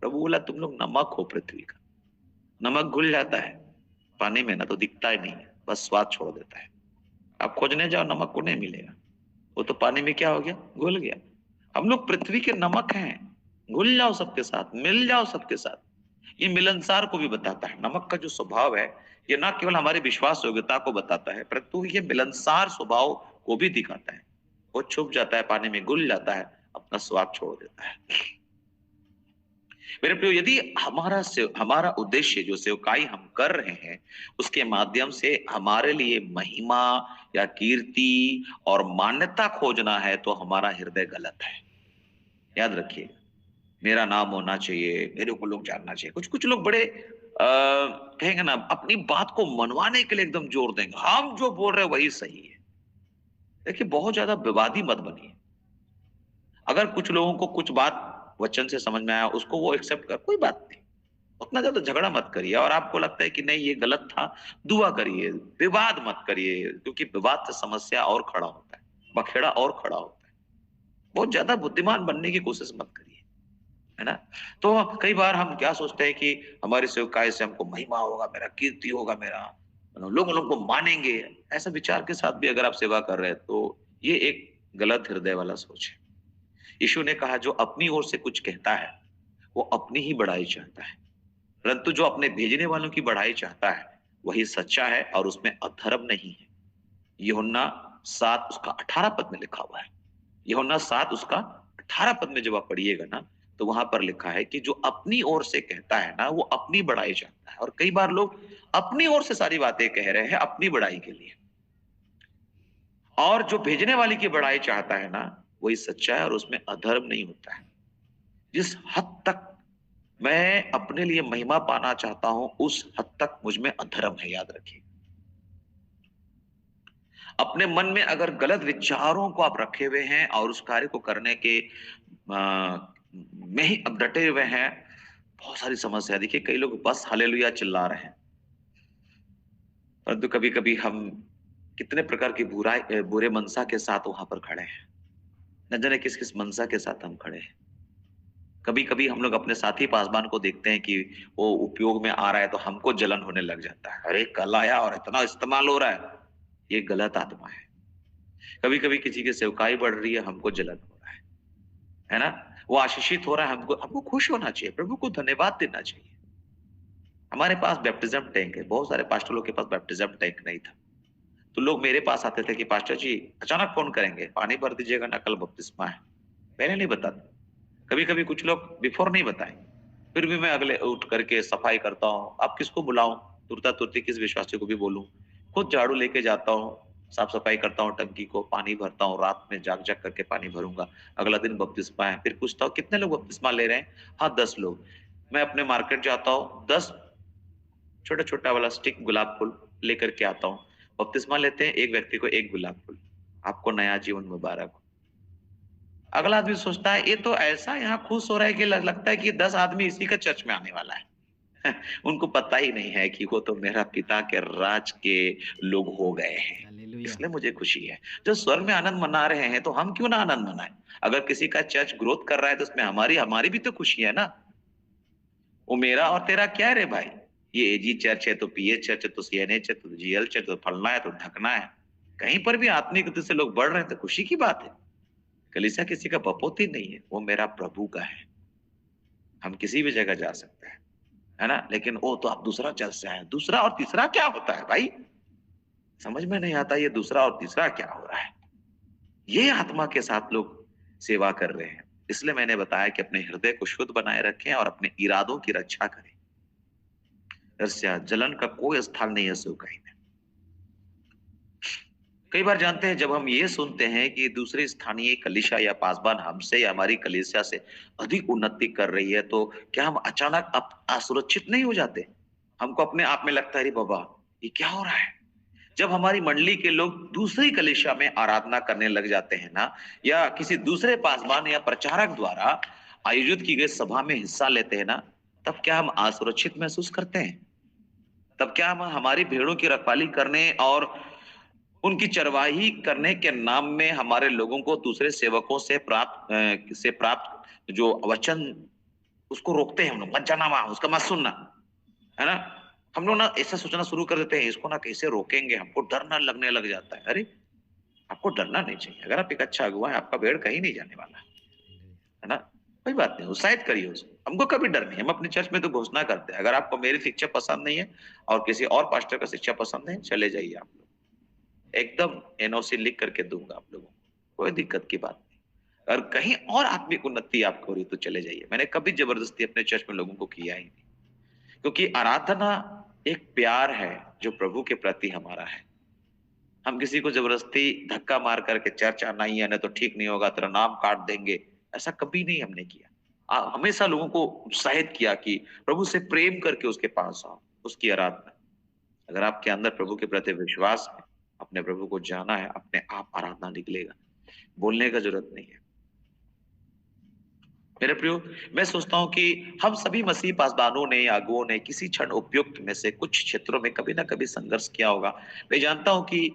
प्रभु बोला तुम लोग नमक हो पृथ्वी का। नमक घुल जाता है पानी में ना, तो दिखता ही नहीं है, बस स्वाद छोड़ देता है। आप खोजने जाओ नमक को नहीं मिलेगा, वो तो पानी में क्या हो गया, घुल गया। हम लोग पृथ्वी के नमक हैं, घुल जाओ सबके साथ, मिल जाओ सबके साथ। ये मिलनसार को भी बताता है। नमक का जो स्वभाव है, ये ना केवल हमारी विश्वास योग्यता को बताता है, परंतु ये मिलनसार स्वभाव को भी दिखाता है। वो छुप जाता है पानी में, घुल जाता है, अपना स्वाद छोड़ देता है। मेरे प्रियो, यदि हमारा उद्देश्य जो सेवकाई हम कर रहे हैं, उसके माध्यम से हमारे लिए महिमा या कीर्ति और मान्यता खोजना है, तो हमारा हृदय गलत है। याद रखिए, मेरा नाम होना चाहिए, मेरे को लोग जानना चाहिए। कुछ कुछ लोग बड़े कहेंगे ना, अपनी बात को मनवाने के लिए एकदम जोर देंगे, हम जो बोल रहे हैं वही सही है। देखिए, बहुत ज्यादा विवादी मत बनिए। अगर कुछ लोगों को कुछ बात वचन से समझ में आया, उसको वो एक्सेप्ट कर, कोई बात नहीं। उतना ज्यादा झगड़ा मत करिए, और आपको लगता है कि नहीं ये गलत था, दुआ करिए, विवाद मत करिए, क्योंकि विवाद से समस्या और खड़ा होता है, बखेड़ा और खड़ा होता है। बहुत ज्यादा बुद्धिमान बनने की कोशिश मत करिए, है ना। तो कई बार हम क्या सोचते हैं कि हमारी सेवकाई से हमको महिमा होगा, मेरा कीर्ति होगा, मेरा लोग को मानेंगे। ऐसा विचार के साथ भी अगर आप सेवा कर रहे हैं, तो ये एक गलत हृदय वाला सोच है। यीशु ने कहा, जो अपनी ओर से कुछ कहता है वो अपनी ही बड़ाई चाहता है, परंतु जो अपने भेजने वालों की बढ़ाई चाहता है वही सच्चा है, और उसमें अधर्म नहीं है। यूहन्ना 7 उसका 18 पद में लिखा हुआ है। यूहन्ना 7 उसका 18 पद में जब आप पढ़िएगा ना, तो वहां पर लिखा है कि जो अपनी ओर से कहता है ना, वो अपनी बढ़ाई चाहता है। और कई बार लोग अपनी ओर से सारी बातें कह रहे हैं अपनी बढ़ाई के लिए, और जो भेजने वाली की बढ़ाई चाहता है ना, वही सच्चा है और उसमें अधर्म नहीं होता है। जिस हद तक मैं अपने लिए महिमा पाना चाहता हूं, उस हद तक मुझ में अधर्म है, याद रखिए। अपने मन में अगर गलत विचारों को आप रखे हुए हैं और उस कार्य को करने के में ही अब डटे हुए हैं, बहुत सारी समस्या। देखिए, कई लोग बस हालेलुया चिल्ला रहे हैं, परंतु कभी कभी हम कितने प्रकार की बुरे मनसा के साथ वहां पर खड़े हैं, न जाने किस किस मनसा के साथ हम खड़े हैं। कभी कभी हम लोग अपने साथी पासवान को देखते हैं कि वो उपयोग में आ रहा है, तो हमको जलन होने लग जाता है, अरे कल आया और इतना इस्तेमाल हो रहा है। ये गलत आत्मा है। कभी कभी किसी की सेवकाई बढ़ रही है, हमको जलन हो रहा है ना। वो आशीषित हो रहा है, हमको हमको खुश होना चाहिए, प्रभु को धन्यवाद देना चाहिए। हमारे पास बैप्टिज्म टैंक है, बहुत सारे पास्टर लोग के पास बैप्टिज्म टैंक नहीं था, तो लोग मेरे पास आते थे कि पास्टर जी अचानक फोन करेंगे, पानी भर दीजिएगा ना, कल बपतिस्मा है। मैंने नहीं बताता। कभी कभी कुछ लोग बिफोर नहीं बताएं, फिर भी मैं अगले उठ करके सफाई करता हूँ। अब किसको बुलाऊं, तुरता तुरती किस विश्वासी को भी बोलूं। खुद झाड़ू लेके जाता हूँ, साफ सफाई करता हूँ, टंकी को पानी भरता हूँ, रात में जाग जाग करके पानी भरूंगा। अगला दिन बपतिस्मा है, फिर पूछता हूँ कितने लोग बपतिस्मा ले रहे हैं, हाँ 10 लोग। मैं अपने मार्केट जाता हूँ, 10 छोटा छोटा वाला स्टिक गुलाब फूल लेकर के आता हूँ। बपतिस्मा लेते हैं, एक व्यक्ति को एक गुलाब फूल, आपको नया जीवन मुबारक हो। अगला आदमी सोचता है ये तो ऐसा यहाँ खुश हो रहा है कि लगता है कि 10 आदमी इसी का चर्च में आने वाला है। उनको पता ही नहीं है कि वो तो मेरा पिता के राज के लोग हो गए हैं, हालेलुया। इसलिए मुझे खुशी है। जो स्वर्ग में आनंद मना रहे हैं, तो हम क्यों ना आनंद मनाएं। अगर किसी का चर्च ग्रोथ कर रहा है, तो उसमें हमारी हमारी भी तो खुशी है ना। वो मेरा और तेरा क्या है रे भाई, ये एजी चर्च है तो पीए चर्च है तो सीएनएच है तो जीएल चर्च, तो फलना है तो ढकना है। कहीं पर भी आत्मिक गति से लोग बढ़ रहे हैं तो खुशी की बात है। कलीसिया किसी का बपोती नहीं है, वो मेरा प्रभु का है। हम किसी भी जगह जा सकते हैं, है ना? लेकिन वो तो आप दूसरा चर्च से आए, दूसरा और तीसरा क्या होता है भाई? समझ में नहीं आता ये दूसरा और तीसरा क्या हो रहा है? ये आत्मा के साथ लोग सेवा कर रहे हैं। इसलिए मैंने बताया कि अपने हृदय को शुद्ध बनाए रखें और अपने इरादों की रक्षा करें। ईर्ष्या, जलन का कोई स्थान नहीं है सेवकाई में। कई बार जानते हैं जब हम ये सुनते हैं कि दूसरी स्थानीय कलीसिया या पासबान हमसे या हमारी कलीसिया से अधिक उन्नति कर रही है, तो क्या हम अचानक असुरक्षित नहीं हो जाते? हमको अपने आप में लगता है अरे बाबा ये क्या हो रहा है? जब हमारी मंडली के लोग दूसरी कलीसिया में आराधना करने लग जाते हैं ना, या किसी दूसरे पासबान या प्रचारक द्वारा आयोजित की गई सभा में हिस्सा लेते हैं ना, तब क्या हम असुरक्षित महसूस करते हैं? तब क्या हम हमारी भेड़ों की रखवाली करने और उनकी चरवाही करने के नाम में हमारे लोगों को दूसरे सेवकों से प्राप्त जो वचन उसको रोकते हैं? हम लोग मत जाना वहां, उसका मत सुनना, है ना? हम लोग ना ऐसा सोचना शुरू कर देते हैं इसको ना कैसे रोकेंगे, हमको डर ना लगने लग जाता है। अरे आपको डरना नहीं चाहिए। अगर आप एक अच्छा अगुवा है, आपका भेड़ कहीं नहीं जाने वाला, है ना? कोई बात नहीं, उत्साहित करिए उसको। हमको कभी डर नहीं। हम अपनी चर्च में तो घोषणा करते हैं, अगर आपको मेरी शिक्षा पसंद नहीं है और किसी और पास्टर का शिक्षा पसंद है, चले जाइए आप लोग। एकदम एनओसी लिख करके दूंगा आप लोगों को, कोई दिक्कत की बात नहीं। और कहीं और आत्मिक उन्नति आपको हो रही तो चले जाइए। मैंने कभी जबरदस्ती अपने चर्च में लोगों को किया ही नहीं, क्योंकि आराधना एक प्यार है जो प्रभु के प्रति हमारा है। हम किसी को जबरदस्ती धक्का मार करके चर्च आना ही है, नहीं तो ठीक नहीं होगा, तेरा नाम काट देंगे, ऐसा कभी नहीं हमने किया। हमेशा लोगों को उत्साहित किया कि प्रभु से प्रेम करके उसके पास आओ, उसकी आराधना। अगर आपके अंदर प्रभु के प्रति विश्वास है, अपने प्रभु को जाना है, अपने आप आराधना निकलेगा, बोलने का जरूरत नहीं है। मेरे प्रियो, मैं सोचता हूं कि हम सभी मसीह पासबानों ने या अगुओं ने किसी क्षण उपयुक्त में से कुछ क्षेत्रों में कभी ना कभी संघर्ष किया होगा। मैं जानता हूं कि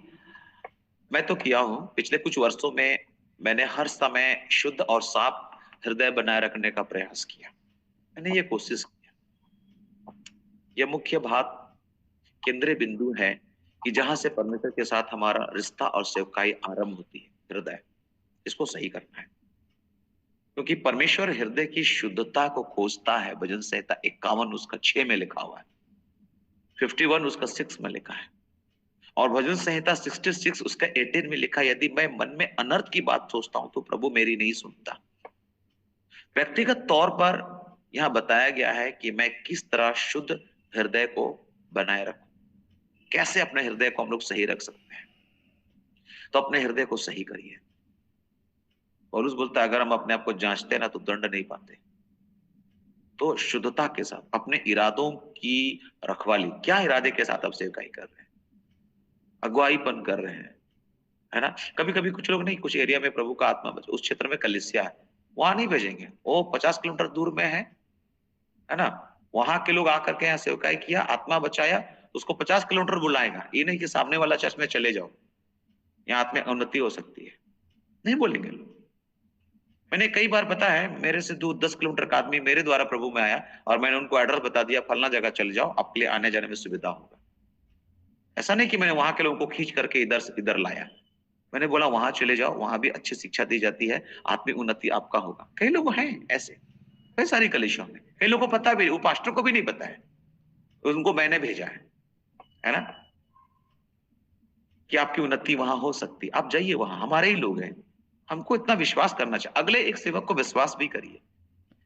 मैं तो किया हूं। पिछले कुछ वर्षों में मैंने हर समय शुद्ध और साफ हृदय बनाए रखने का प्रयास किया। मैंने ये कोशिश किया। यह मुख्य बात, केंद्रीय बिंदु है कि जहां से परमेश्वर के साथ हमारा रिश्ता और सेवकाई आरंभ होती है, हृदय। इसको सही करना है, क्योंकि परमेश्वर हृदय की शुद्धता को खोजता है। भजन संहिता 51 उसका 6 में लिखा हुआ है, 51 उसका 6 में लिखा है, और भजन संहिता 66 उसका 18 में लिखा है, यदि मैं मन में अनर्थ की बात सोचता हूं तो प्रभु मेरी नहीं सुनता। व्यक्तिगत तौर पर यहां बताया गया है कि मैं किस तरह शुद्ध हृदय को बनाए रखूं, कैसे अपने हृदय को हम लोग सही रख सकते हैं। तो अपने हृदय को सही करिए। पौलुस बोलता है अगर हम अपने आप को जांचते ना तो दंड नहीं पाते। तो शुद्धता के साथ अपने इरादों की रखवाली, क्या इरादे के साथ आप सेवकाई कर रहे हैं, अगुवाईपन कर रहे हैं, है ना? कभी कभी कुछ लोग नहीं, कुछ एरिया में प्रभु का आत्मा उस क्षेत्र में कलीसिया है, वहां नहीं भेजेंगे, वो 50 किलोमीटर दूर में है ना? वहां के लोग आकर के यहाँ सेवकाई किया, आत्मा बचाया, उसको 50 किलोमीटर बुलाएगा। ये नहीं कि सामने वाला चर्च में चले जाओ, यहाँ आत्मिक उन्नति हो सकती है, नहीं बोलेंगे लोग। मैंने कई बार बताया है, मेरे से दूर 10 किलोमीटर का आदमी मेरे द्वारा प्रभु में आया और मैंने उनको एड्रेस बता दिया, फलना जगह चले जाओ, आपके लिए आने जाने में सुविधा होगा। ऐसा नहीं कि मैंने वहां के लोगों को खींच करके इधर से इधर लाया। मैंने बोला वहां चले जाओ, वहां भी अच्छी शिक्षा दी जाती है, आत्मिक उन्नति आपका होगा। कई लोग हैं ऐसे, कई सारी कलीसियाओं में, कई लोगों को पता भी, वो पास्टर को भी नहीं पता है, उनको मैंने भेजा है ना, कि आपकी उन्नति वहां हो सकती। आप जाइए वहां, हमारे ही लोग हैं। हमको इतना विश्वास करना चाहिए, अगले एक सेवक को विश्वास भी करिए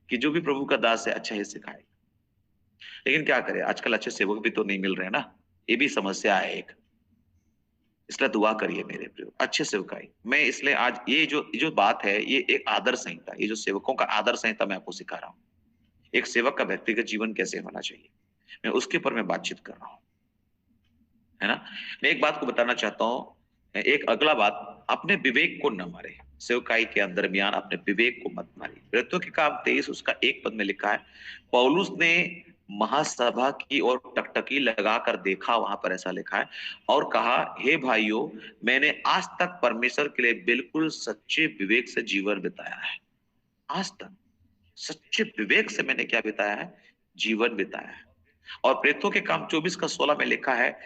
कि जो भी प्रभु का दास है अच्छा ही सिखाएगा। लेकिन क्या करें, आजकल अच्छे सेवक भी तो नहीं मिल रहे ना, ये भी समस्या है एक। इसलिए दुआ करिए मेरे प्रियो, अच्छे सेवकाई। मैं इसलिए आज ये जो बात है, ये एक आदर संहिता, ये जो सेवकों का आदर संहिता मैं आपको सिखा रहा हूँ। एक सेवक का व्यक्तिगत जीवन कैसे होना चाहिए, मैं उसके ऊपर मैं बातचीत कर रहा हूँ, है ना? मैं एक बात को बताना चाहता हूँ, एक अगला बात, अपने विवेक को न मारे। सेवकाई के दरमियान अपने विवेक को मत मारिए। प्रेरितों के काम 23 उसका 1 पद में लिखा है, पौलुस ने महासभा की ओर टकटकी लगाकर देखा, वहां पर ऐसा लिखा है, और कहा हे भाइयों, मैंने आज तक परमेश्वर के लिए बिल्कुल सच्चे विवेक से जीवन बिताया है। आज तक सच्चे विवेक से मैंने क्या बिताया है? जीवन बिताया है। और प्रेरितों के काम 24 का 16 में लिखा है,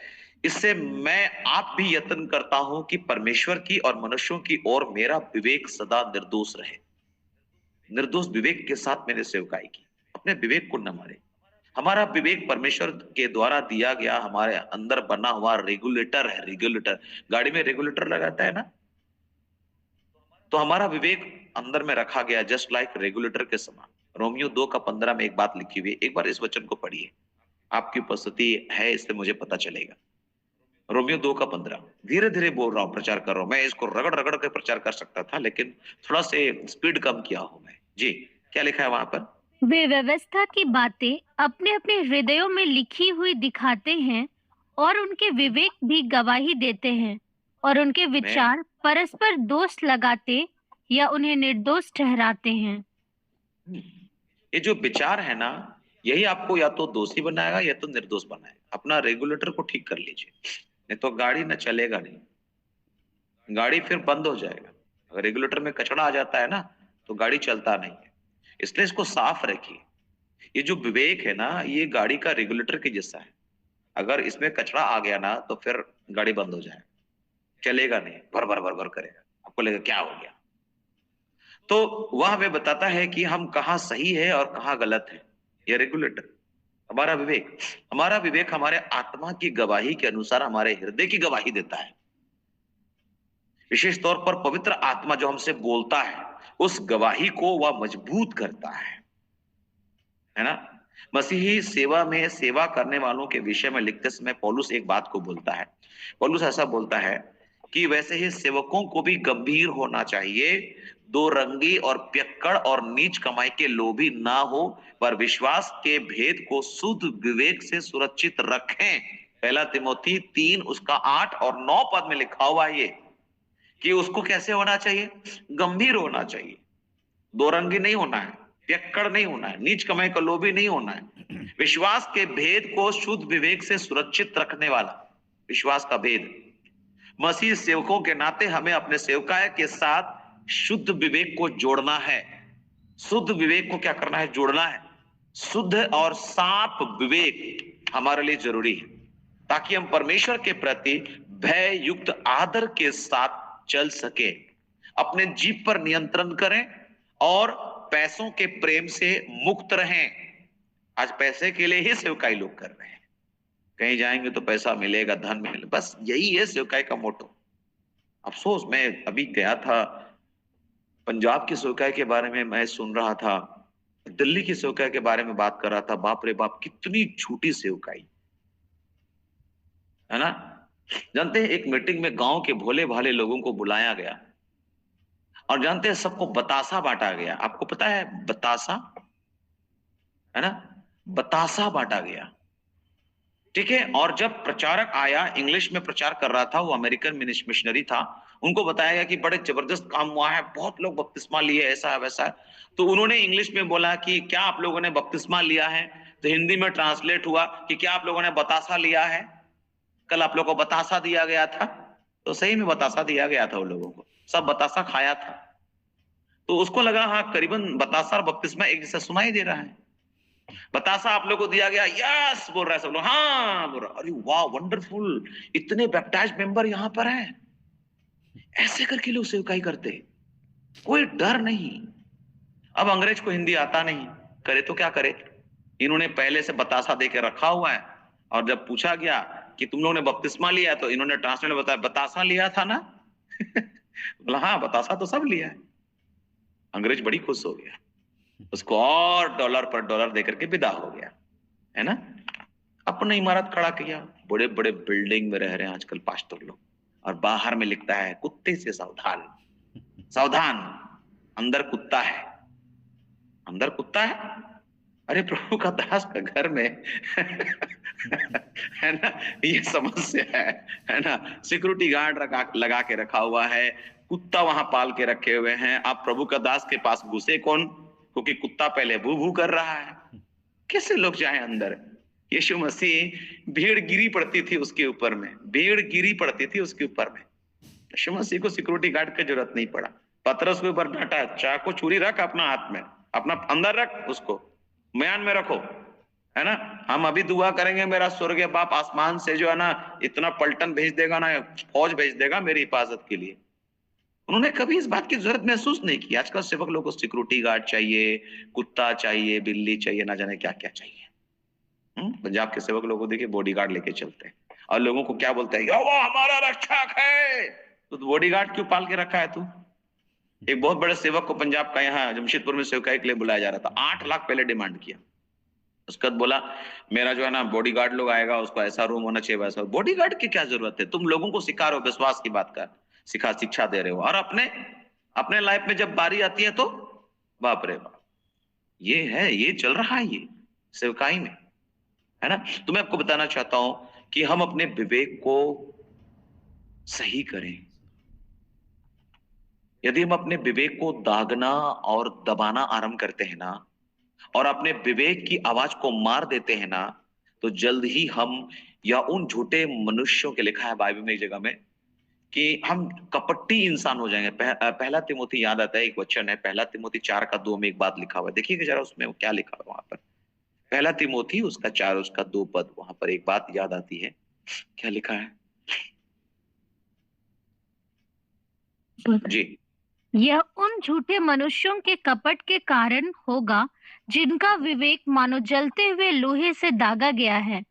इससे मैं आप भी यत्न करता हूं कि परमेश्वर की और मनुष्यों की ओर मेरा विवेक सदा निर्दोष रहे। निर्दोष विवेक के साथ मैंने सेवकाई की। अपने विवेक को न मारे। हमारा विवेक परमेश्वर के द्वारा दिया गया हमारे अंदर बना हुआ रेगुलेटर है। रेगुलेटर, गाड़ी में रेगुलेटर लगाता है ना, तो हमारा विवेक अंदर में रखा गया जस्ट लाइक रेगुलेटर के समान। रोमियो 2:15 में एक बात लिखी हुई है, एक बार इस वचन को पढ़िए, आपकी उपस्थिति है इससे मुझे पता चलेगा। रोमियो 2:15, धीरे धीरे बोल रहा हूँ, प्रचार कर रहा हूँ, मैं इसको रगड़ रगड़ के प्रचार कर सकता था, लेकिन थोड़ा से स्पीड कम किया हूं मैं। जी, क्या लिखा है वहां पर? वे व्यवस्था की बातें अपने अपने हृदयों में लिखी हुई दिखाते हैं और उनके विवेक भी गवाही देते हैं और उनके विचार परस्पर दोष लगाते या उन्हें निर्दोष ठहराते हैं। ये जो विचार है ना, यही आपको या तो दोषी बनाएगा या तो निर्दोष बनाएगा। अपना रेगुलेटर को ठीक कर लीजिए, नहीं तो गाड़ी ना चलेगा नहीं, गाड़ी फिर बंद हो जाएगा। अगर रेगुलेटर में कचरा आ जाता है ना, तो गाड़ी चलता नहीं है। इसलिए इसको साफ रखिए। ये जो विवेक है ना, ये गाड़ी का रेगुलेटर के जैसा है। अगर इसमें कचरा आ गया ना, तो फिर गाड़ी बंद हो जाएगा, चलेगा नहीं, भर भर भर भर करेगा, आपको लगेगा क्या हो गया। तो वह हमें बताता है कि हम कहाँ सही है और कहाँ गलत है। ये रेगुलेटर हमारा विवेक, हमारा विवेक हमारे आत्मा की गवाही के अनुसार हमारे हृदय की गवाही देता है। विशेष तौर पर पवित्र आत्मा जो हमसे बोलता है, उस गवाही को वह मजबूत करता है ना। मसीही सेवा में सेवा करने वालों के विषय में लिखते समय पौलुस एक बात को बोलता है। पौलुस ऐसा बोलता है कि वैसे ही सेवकों को भी गंभीर होना चाहिए, दो रंगी और पियक्कड़ और नीच कमाई के लोभी ना हो, पर विश्वास के भेद को शुद्ध विवेक से सुरक्षित रखें। पहला तिमोथी 3 उसका 8 और 9 पद में लिखा हुआ है ये, कि उसको कैसे होना चाहिए, गंभीर होना चाहिए, दो रंगी नहीं होना है, पियक्कड़ नहीं होना है, नीच कमाई का लोभी नहीं होना है, विश्वास के भेद को शुद्ध विवेक से सुरक्षित रखने वाला। विश्वास का भेद, मसीह सेवकों के नाते हमें अपने सेवकाय के साथ शुद्ध विवेक को जोड़ना है। शुद्ध विवेक को क्या करना है, जोड़ना है। शुद्ध और साफ विवेक हमारे लिए जरूरी है, ताकि हम परमेश्वर के प्रति भय युक्त आदर के साथ चल सके, अपने जीभ पर नियंत्रण करें और पैसों के प्रेम से मुक्त रहें। आज पैसे के लिए ही सेवकाई लोग कर रहे हैं, कहीं जाएंगे तो पैसा मिलेगा, धन मिलेगा, बस यही है सेवकाई का मोटो। अफसोस, मैं अभी गया था पंजाब की सेवकाई के बारे में मैं सुन रहा था, दिल्ली की सेवकाई के बारे में बात कर रहा था। बाप रे बाप, कितनी झूठी सेवकाई है ना। जानते हैं, एक मीटिंग में गांव के भोले भाले लोगों को बुलाया गया और जानते हैं सबको बतासा बांटा गया। आपको पता है बतासा, है ना, बतासा बांटा गया, ठीक है। और जब प्रचारक आया, इंग्लिश में प्रचार कर रहा था, वो अमेरिकन मिशनरी था, उनको बताया गया कि बड़े जबरदस्त काम हुआ है, बहुत लोग बपतिस्मा लिए, ऐसा है वैसा है। तो उन्होंने इंग्लिश में बोला कि क्या आप लोगों ने बपतिस्मा लिया है, तो हिंदी में ट्रांसलेट हुआ कि क्या आप लोगों ने बतासा लिया है, कल आप लोगों को बतासा दिया गया था। तो सही में बतासा दिया गया था, उन लोगों को सब बतासा खाया था। तो उसको लगा हाँ करीबन बतासा और बपतिस्मा एक जैसा सुनाई दे रहा है। बतासा आप लोगों को दिया गया, यस बोल रहा है सब लोग, हाँ बोल रहा। अरे वाह वंडरफुल, इतने बैप्टाइज्ड मेंबर यहाँ पर हैं। ऐसे करके लोग सेवकाई करते, कोई डर नहीं। अब अंग्रेज को हिंदी आता नहीं, करे तो क्या करे, इन्होंने पहले से बतासा दे के रखा हुआ है। और जब पूछा गया कि तुम लोगों ने बपतिस्मा लिया, तो इन्होंने ट्रांसलेट बताया बतासा लिया था ना। बोला हाँ बतासा तो सब लिया है। अंग्रेज बड़ी खुश हो गया, उसको और डॉलर पर डॉलर देकर के विदा हो गया, है ना। अपना इमारत खड़ा किया, बड़े बड़े बिल्डिंग में रह रहे हैं आजकल पास्टर लोग, और बाहर में लिखता है कुत्ते से सावधान, सावधान, अंदर कुत्ता है, अंदर कुत्ता है। अरे प्रभु का दास का घर में है ना, ये समस्या है ना। सिक्योरिटी गार्ड लगा के रखा हुआ है, कुत्ता वहां पाल के रखे हुए हैं। आप प्रभु का दास के पास घुसे कौन, क्योंकि कुत्ता पहले भू भू कर रहा है। कैसे लोग जाए अंदर। यीशु मसीह भीड़ गिरी पड़ती थी उसके ऊपर में, भीड़ गिरी पड़ती थी उसके ऊपर में। यीशु मसीह को सिक्योरिटी गार्ड की जरूरत नहीं पड़ा। पतरस के ऊपर बैठा, चाकू छुरी रख अपना हाथ में, अपना अंदर रख, उसको म्यान में रखो, है ना। हम अभी दुआ करेंगे मेरा स्वर्गीय बाप आसमान से जो है ना इतना पलटन भेज देगा ना, फौज भेज देगा मेरी हिफाजत के लिए। उन्होंने कभी इस बात की जरूरत महसूस नहीं की। आजकल सेवक लोगों को सिक्योरिटी गार्ड चाहिए, कुत्ता चाहिए, बिल्ली चाहिए, ना जाने क्या क्या चाहिए। पंजाब के सेवक लोगों को देखिए बॉडीगार्ड लेके चलते हैं और लोगों को क्या बोलते हैं, वो हमारा रक्षक है। तो बॉडीगार्ड क्यों पाल के रखा है तू? एक बहुत बड़े सेवक को पंजाब का यहाँ जमशेदपुर में सेवकाई के लिए बुलाया जा रहा था। 8 लाख पहले डिमांड किया। उसके बाद बोला मेरा जो है ना बॉडीगार्ड लोग आएगा, उसको ऐसा रूम होना चाहिए, वैसा। बॉडीगार्ड की क्या जरूरत है? तुम लोगों को सिखा रहे हो विश्वास की बात का, शिक्षा दे रहे हो, और अपने लाइफ में जब बारी आती है तो बाप रे बाप। ये चल रहा है ये सेवकाई में, है ना। तो मैं आपको बताना चाहता हूं कि हम अपने विवेक को सही करें। यदि हम अपने विवेक को दागना और दबाना आरंभ करते हैं ना, और अपने विवेक की आवाज को मार देते हैं ना, तो जल्द ही हम या उन झूठे मनुष्यों के, लिखा है बाइबल में एक जगह में, कि हम कपटी इंसान हो जाएंगे। पहला तिमोथी याद आता है, एक वचन है, पहला तिमोथी 4:2 में एक बात लिखा हुआ है। देखिएगा जरा उसमें क्या लिखा हुआ वहां पर। पहला तिमोथी उसका 4 उसका 2 पद, वहां पर एक बात याद आती है। क्या लिखा है जी? यह उन झूठे मनुष्यों के कपट के कारण होगा जिनका विवेक मानो जलते हुए लोहे से दागा गया है।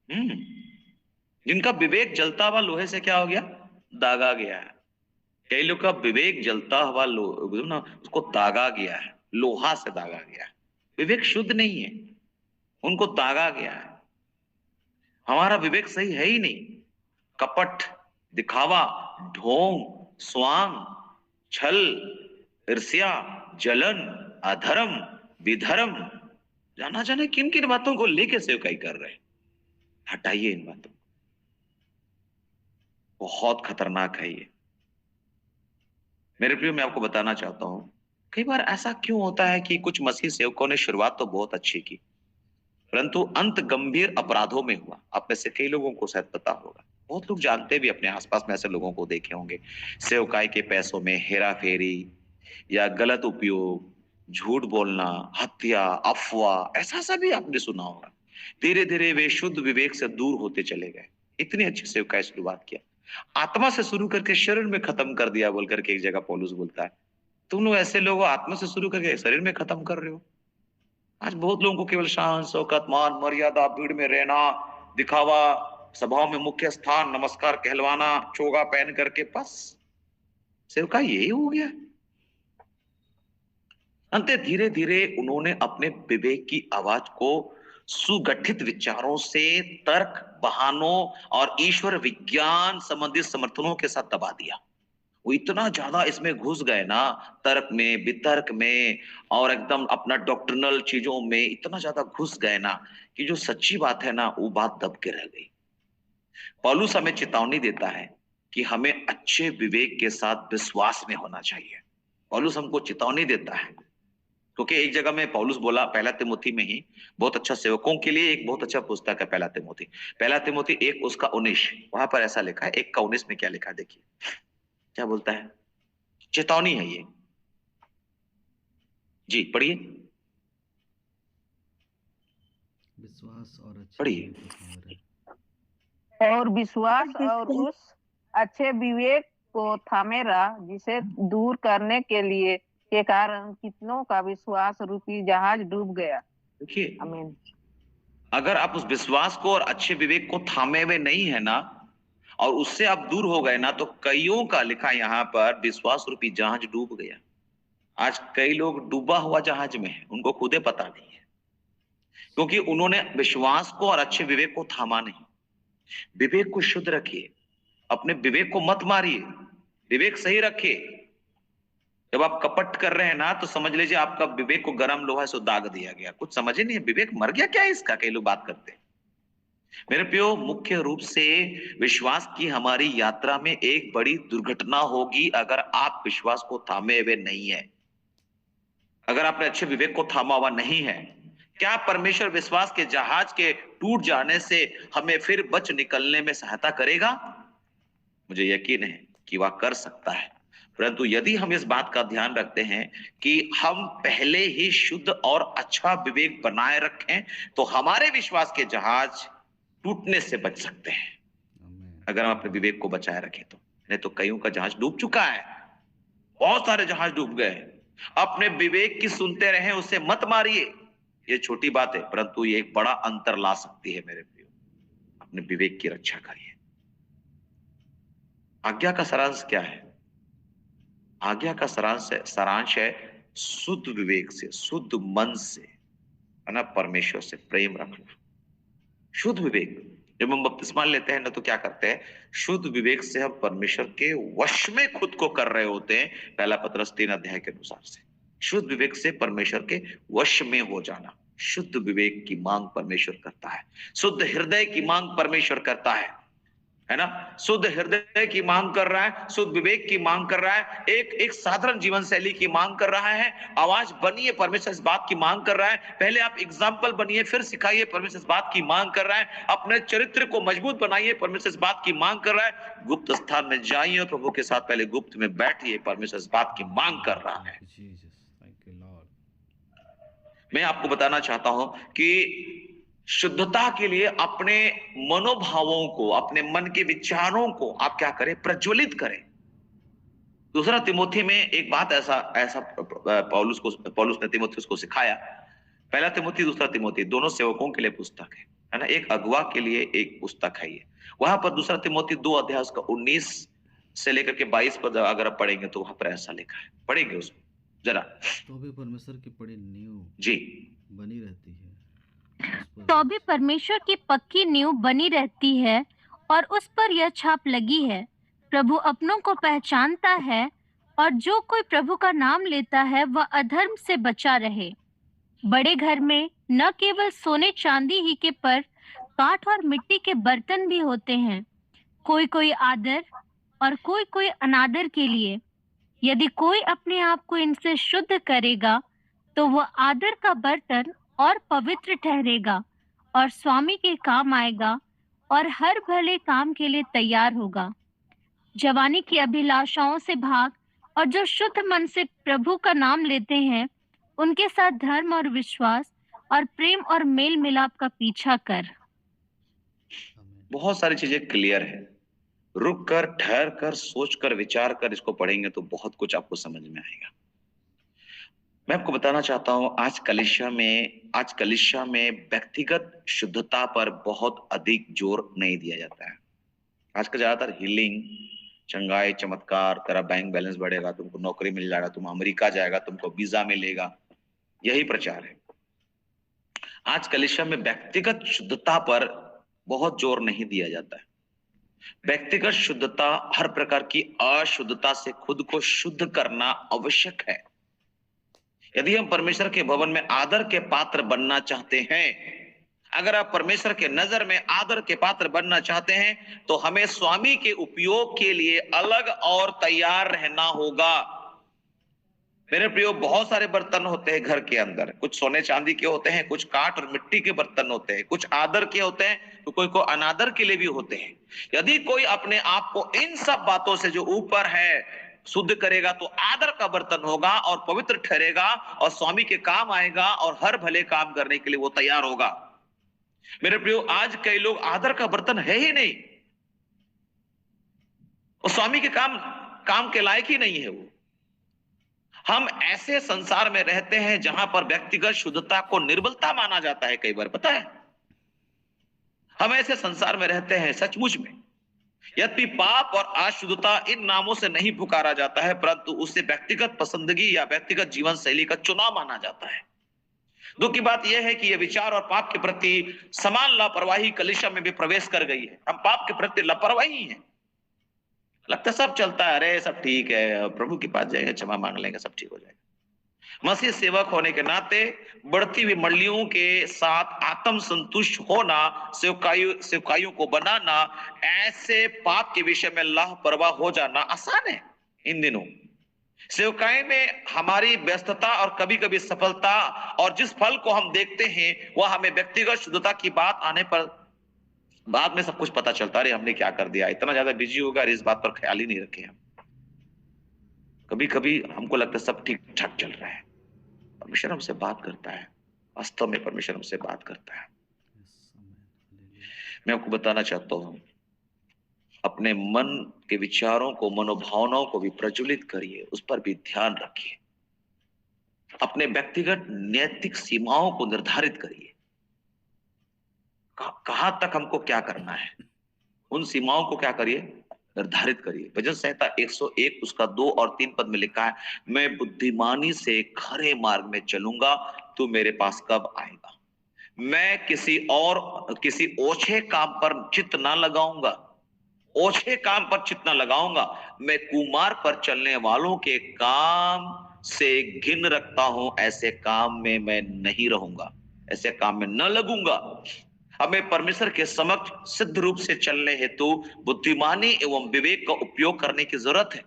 जिनका विवेक जलता हुआ लोहे से क्या हो गया? दागा गया है। कई लोग का विवेक जलता हुआ ना उसको दागा गया है, लोहा से दागा गया है। विवेक शुद्ध नहीं है, उनको दागा गया है। हमारा विवेक सही है ही नहीं। कपट, दिखावा, ढोंग, स्वांग, छल, ईर्ष्या, जलन, अधर्म, विधर्म, जाना जाने किन किन बातों को लेके सेवकाई कर रहे हैं। हटाइए इन बातों को, बहुत खतरनाक है ये। मेरे प्रियो, मैं आपको बताना चाहता हूं, कई बार ऐसा क्यों होता है कि कुछ मसीह सेवकों ने शुरुआत तो बहुत अच्छी की, परंतु अंत गंभीर अपराधों में हुआ। आप में से कई लोगों को शायद पता होगा, बहुत लोग जानते भी, अपने आसपास में ऐसे लोगों को देखे होंगे, सेवकाई के पैसों में हेरा फेरी या गलत उपयोग, झूठ बोलना, हत्या, अफवाह, ऐसा सा भी आपने सुना होगा। धीरे धीरे वे शुद्ध विवेक से दूर होते चले गए। इतनी अच्छी सेवकाई शुरुआत किया, आत्मा से शुरू करके शरीर में खत्म कर दिया, बोल करके एक जगह पौलुस बोलता है। तुम लोग ऐसे लोग आत्मा से शुरू करके शरीर में खत्म कर रहे हो। आज बहुत लोगों को केवल शान शौकत, मान मर्यादा, भीड़ में रहना, दिखावा, सभाओं में मुख्य स्थान, नमस्कार कहलवाना, चोगा पहन करके, बस सेवका यही हो गया। अंत धीरे धीरे उन्होंने अपने विवेक की आवाज को सुगठित विचारों से, तर्क, बहानों और ईश्वर विज्ञान संबंधित समर्थनों के साथ दबा दिया। वो इतना ज्यादा इसमें घुस गए ना, तर्क में, वितर्क में, और एकदम अपना डॉक्ट्रिनल चीजों में इतना ज्यादा घुस गए ना, कि जो सच्ची बात है ना, वो बात दब के रह गई। पौलुस हमें चेतावनी देता है कि हमें अच्छे विवेक के साथ विश्वास में होना चाहिए। पौलुस हमको चेतावनी देता है, क्योंकि एक जगह में पौलुस बोला, पहला तिमोथी में ही, बहुत अच्छा सेवकों के लिए एक बहुत अच्छा पुस्तक है पहला तिमोथी 1 उसका 19, वहां पर ऐसा लिखा है। 1 का 19 में क्या लिखा है, देखिए क्या बोलता है। चेतावनी है ये जी, पढ़िए, विश्वास और पढ़िए। और विश्वास और उस अच्छे विवेक को थामे रहा, जिसे दूर करने के लिए के कारण कितनों का विश्वास रूपी जहाज डूब गया। देखिए, आमीन। अगर आप उस विश्वास को और अच्छे विवेक को थामे हुए नहीं है ना, और उससे आप दूर हो गए ना, तो कईयों का लिखा यहाँ पर विश्वास रूपी जहाज डूब गया। आज कई लोग डूबा हुआ जहाज में है, उनको खुदे पता नहीं है, क्योंकि उन्होंने विश्वास को और अच्छे विवेक को थामा नहीं। विवेक को शुद्ध रखिए, अपने विवेक को मत मारिए, विवेक सही रखिए। जब आप कपट कर रहे हैं ना, तो समझ लीजिए आपका विवेक को गरम लोहा से दाग दिया गया। कुछ समझ ही नहीं है, विवेक मर गया क्या है इसका, कई लोग बात करते हैं। मेरे प्रियो, मुख्य रूप से विश्वास की हमारी यात्रा में एक बड़ी दुर्घटना होगी अगर आप विश्वास को थामे हुए नहीं है, अगर आपने अच्छे विवेक को थामा हुआ नहीं है। क्या परमेश्वर विश्वास के जहाज के टूट जाने से हमें फिर बच निकलने में सहायता करेगा? मुझे यकीन है कि वह कर सकता है, परंतु यदि हम इस बात का ध्यान रखते हैं कि हम पहले ही शुद्ध और अच्छा विवेक बनाए रखें, तो हमारे विश्वास के जहाज टूटने से बच सकते हैं, अगर हम अपने विवेक को बचाए रखें तो। नहीं तो कईयों का जहाज डूब चुका है। बहुत सारे जहाज डूब गए। अपने विवेक की सुनते रहे, उसे मत मारिए। ये छोटी बात है, परंतु ये एक बड़ा अंतर ला सकती है मेरे प्रियो। अपने विवेक की रक्षा करिए। आज्ञा का सारांश क्या है? आज्ञा का सारांश है शुद्ध विवेक से, शुद्ध मन से, है ना, परमेश्वर से प्रेम रखना। शुद्ध विवेक, जब हम बपतिस्मा लेते हैं ना, तो क्या करते हैं? शुद्ध विवेक से हम परमेश्वर के वश में खुद को कर रहे होते हैं, पहला पतरस 3 अध्याय के अनुसार से। शुद्ध विवेक से परमेश्वर के वश में हो जाना। शुद्ध विवेक की मांग परमेश्वर करता है, शुद्ध हृदय की मांग परमेश्वर करता है ना। शुद्ध हृदय की मांग कर रहा है, शुद्ध विवेक की मांग कर रहा है, एक साधारण जीवन शैली की मांग कर रहा है। आवाज बनिए, परमेश्वर इस बात की मांग कर रहा है। पहले आप एग्जाम्पल बनिए, फिर सिखाइए, परमेश्वर इस बात की मांग कर रहा है। अपने चरित्र को मजबूत बनाइए, परमेश्वर इस बात की मांग कर रहा है। गुप्त स्थान में जाइए और प्रभु के साथ पहले गुप्त में बैठिए, परमेश्वर इस बात की मांग कर रहा है। मैं आपको बताना चाहता हूं कि शुद्धता के लिए अपने मनोभावों को, अपने मन के विचारों को आप क्या करें? प्रज्वलित करें। दूसरा तिमोथी में एक बात ऐसा पौलुस ने तिमोथियुस को सिखाया। पहला तिमोथी, दूसरा तिमोथी, दोनों सेवकों के लिए पुस्तक है ना। एक अगुवा के लिए एक पुस्तक है ये। वहां पर दूसरा तिमोथी 2 अध्याय उसका 19 से लेकर के 22 पद अगर आप पढ़ेंगे तो वहां पर ऐसा लिखा है। पढ़ेंगे उसको जरा। तो भी परमेश्वर की पड़ी नींव जी बनी रहती है, तो भी परमेश्वर की पक्की नींव बनी रहती है और उस पर यह छाप लगी है, प्रभु अपनों को पहचानता है और जो कोई प्रभु का नाम लेता है वह अधर्म से बचा रहे। बड़े घर में न केवल सोने चांदी ही के पर काठ और मिट्टी के बर्तन भी होते हैं, कोई कोई आदर और कोई कोई अनादर के लिए। यदि कोई अपने आप को इनसे शुद्ध करेगा तो वह आदर का बर्तन और पवित्र ठहरेगा और स्वामी के काम आएगा और हर भले काम के लिए तैयार होगा। जवानी की अभिलाषाओं से भाग और जो शुद्ध मन से प्रभु का नाम लेते हैं उनके साथ धर्म और विश्वास और प्रेम और मेल मिलाप का पीछा कर। बहुत सारी चीजें क्लियर है। रुक कर, ठहर कर, सोच कर, विचार कर इसको पढ़ेंगे तो बहुत कुछ आपको समझ में आएगा। मैं आपको बताना चाहता हूं, आज कलीसिया में व्यक्तिगत शुद्धता पर बहुत अधिक जोर नहीं दिया जाता है। आज का ज्यादातर हीलिंग, चंगाई, चमत्कार, तेरा बैंक बैलेंस बढ़ेगा, तुमको नौकरी मिल जाएगा, तुम अमेरिका जाएगा, तुमको वीजा मिलेगा, यही प्रचार है। आज कलीसिया में व्यक्तिगत शुद्धता पर बहुत जोर नहीं दिया जाता है। व्यक्तिगत शुद्धता हर प्रकार की अशुद्धता से खुद को शुद्ध करना आवश्यक है। यदि हम परमेश्वर के भवन में आदर के पात्र बनना चाहते हैं, अगर आप परमेश्वर के नजर में आदर के पात्र बनना चाहते हैं, तो हमें स्वामी के उपयोग के लिए अलग और तैयार रहना होगा। मेरे प्रियो, बहुत सारे बर्तन होते हैं घर के अंदर। कुछ सोने चांदी के होते हैं, कुछ काठ और मिट्टी के बर्तन होते हैं, कुछ आदर के होते हैं, तो कोई को अनादर के लिए भी होते हैं। यदि कोई अपने आप को इन सब बातों से जो ऊपर है शुद्ध करेगा तो आदर का बर्तन होगा और पवित्र ठहरेगा और स्वामी के काम आएगा और हर भले काम करने के लिए वो तैयार होगा। मेरे प्रियो, आज कई लोग आदर का बर्तन है ही नहीं, और स्वामी के काम के लायक ही नहीं है वो। हम ऐसे संसार में रहते हैं जहां पर व्यक्तिगत शुद्धता को निर्बलता माना जाता है। कई बार पता है, हम ऐसे संसार में रहते हैं सचमुच में। यद्यपि पाप और अशुद्धता इन नामों से नहीं पुकारा जाता है, परंतु उससे व्यक्तिगत पसंदगी या व्यक्तिगत जीवन शैली का चुनाव माना जाता है। दुख की बात यह है कि यह विचार और पाप के प्रति समान लापरवाही कलीसिया में भी प्रवेश कर गई है। हम पाप के प्रति लापरवाही हैं, लगता सब चलता है, अरे सब ठीक है, प्रभु के पास जाएंगे, क्षमा मांग लेंगे, सब ठीक हो जाएगा। मसीह सेवक होने के नाते बढ़ती हुई मंडलियों के साथ आत्म संतुष्ट होना, सेवकाइयों को बनाना, ऐसे पाप के विषय में लापरवाह हो जाना आसान है। इन दिनों सेवकाई में हमारी व्यस्तता और कभी कभी सफलता और जिस फल को हम देखते हैं वह हमें व्यक्तिगत शुद्धता की बात आने पर बाद में सब कुछ पता चलता है, अरे हमने क्या कर दिया, इतना ज्यादा बिजी हो गया, इस बात पर ख्याल ही नहीं रखे हम। कभी कभी हमको लगता है सब ठीक ठाक चल रहा है। परमेश्वर हमसे बात करता है, वास्तव में परमेश्वर हमसे बात करता है। मैं आपको बताना चाहता हूं, अपने मन के विचारों को, मनोभावनाओं को भी प्रज्वलित करिए, उस पर भी ध्यान रखिए। अपने व्यक्तिगत नैतिक सीमाओं को निर्धारित करिए। कहां तक हमको क्या करना है, उन सीमाओं को क्या करिए, निर्धारित करिए। भजन संहिता 101 उसका 2 और 3 पद में लिखा है, मैं बुद्धिमानी से खरे मार्ग में चलूंगा, तू मेरे पास कब आएगा। मैं किसी ओछे काम पर चित्त ना लगाऊंगा, ओछे काम पर चित्त ना लगाऊंगा। मैं कुमार्ग पर चलने वालों के काम से घिन रखता हूं, ऐसे काम में मैं नहीं रहूंगा, ऐसे काम में न लगूंगा। हमें परमेश्वर के समक्ष सिद्ध रूप से चलने हेतु बुद्धिमानी एवं विवेक का उपयोग करने की जरूरत है।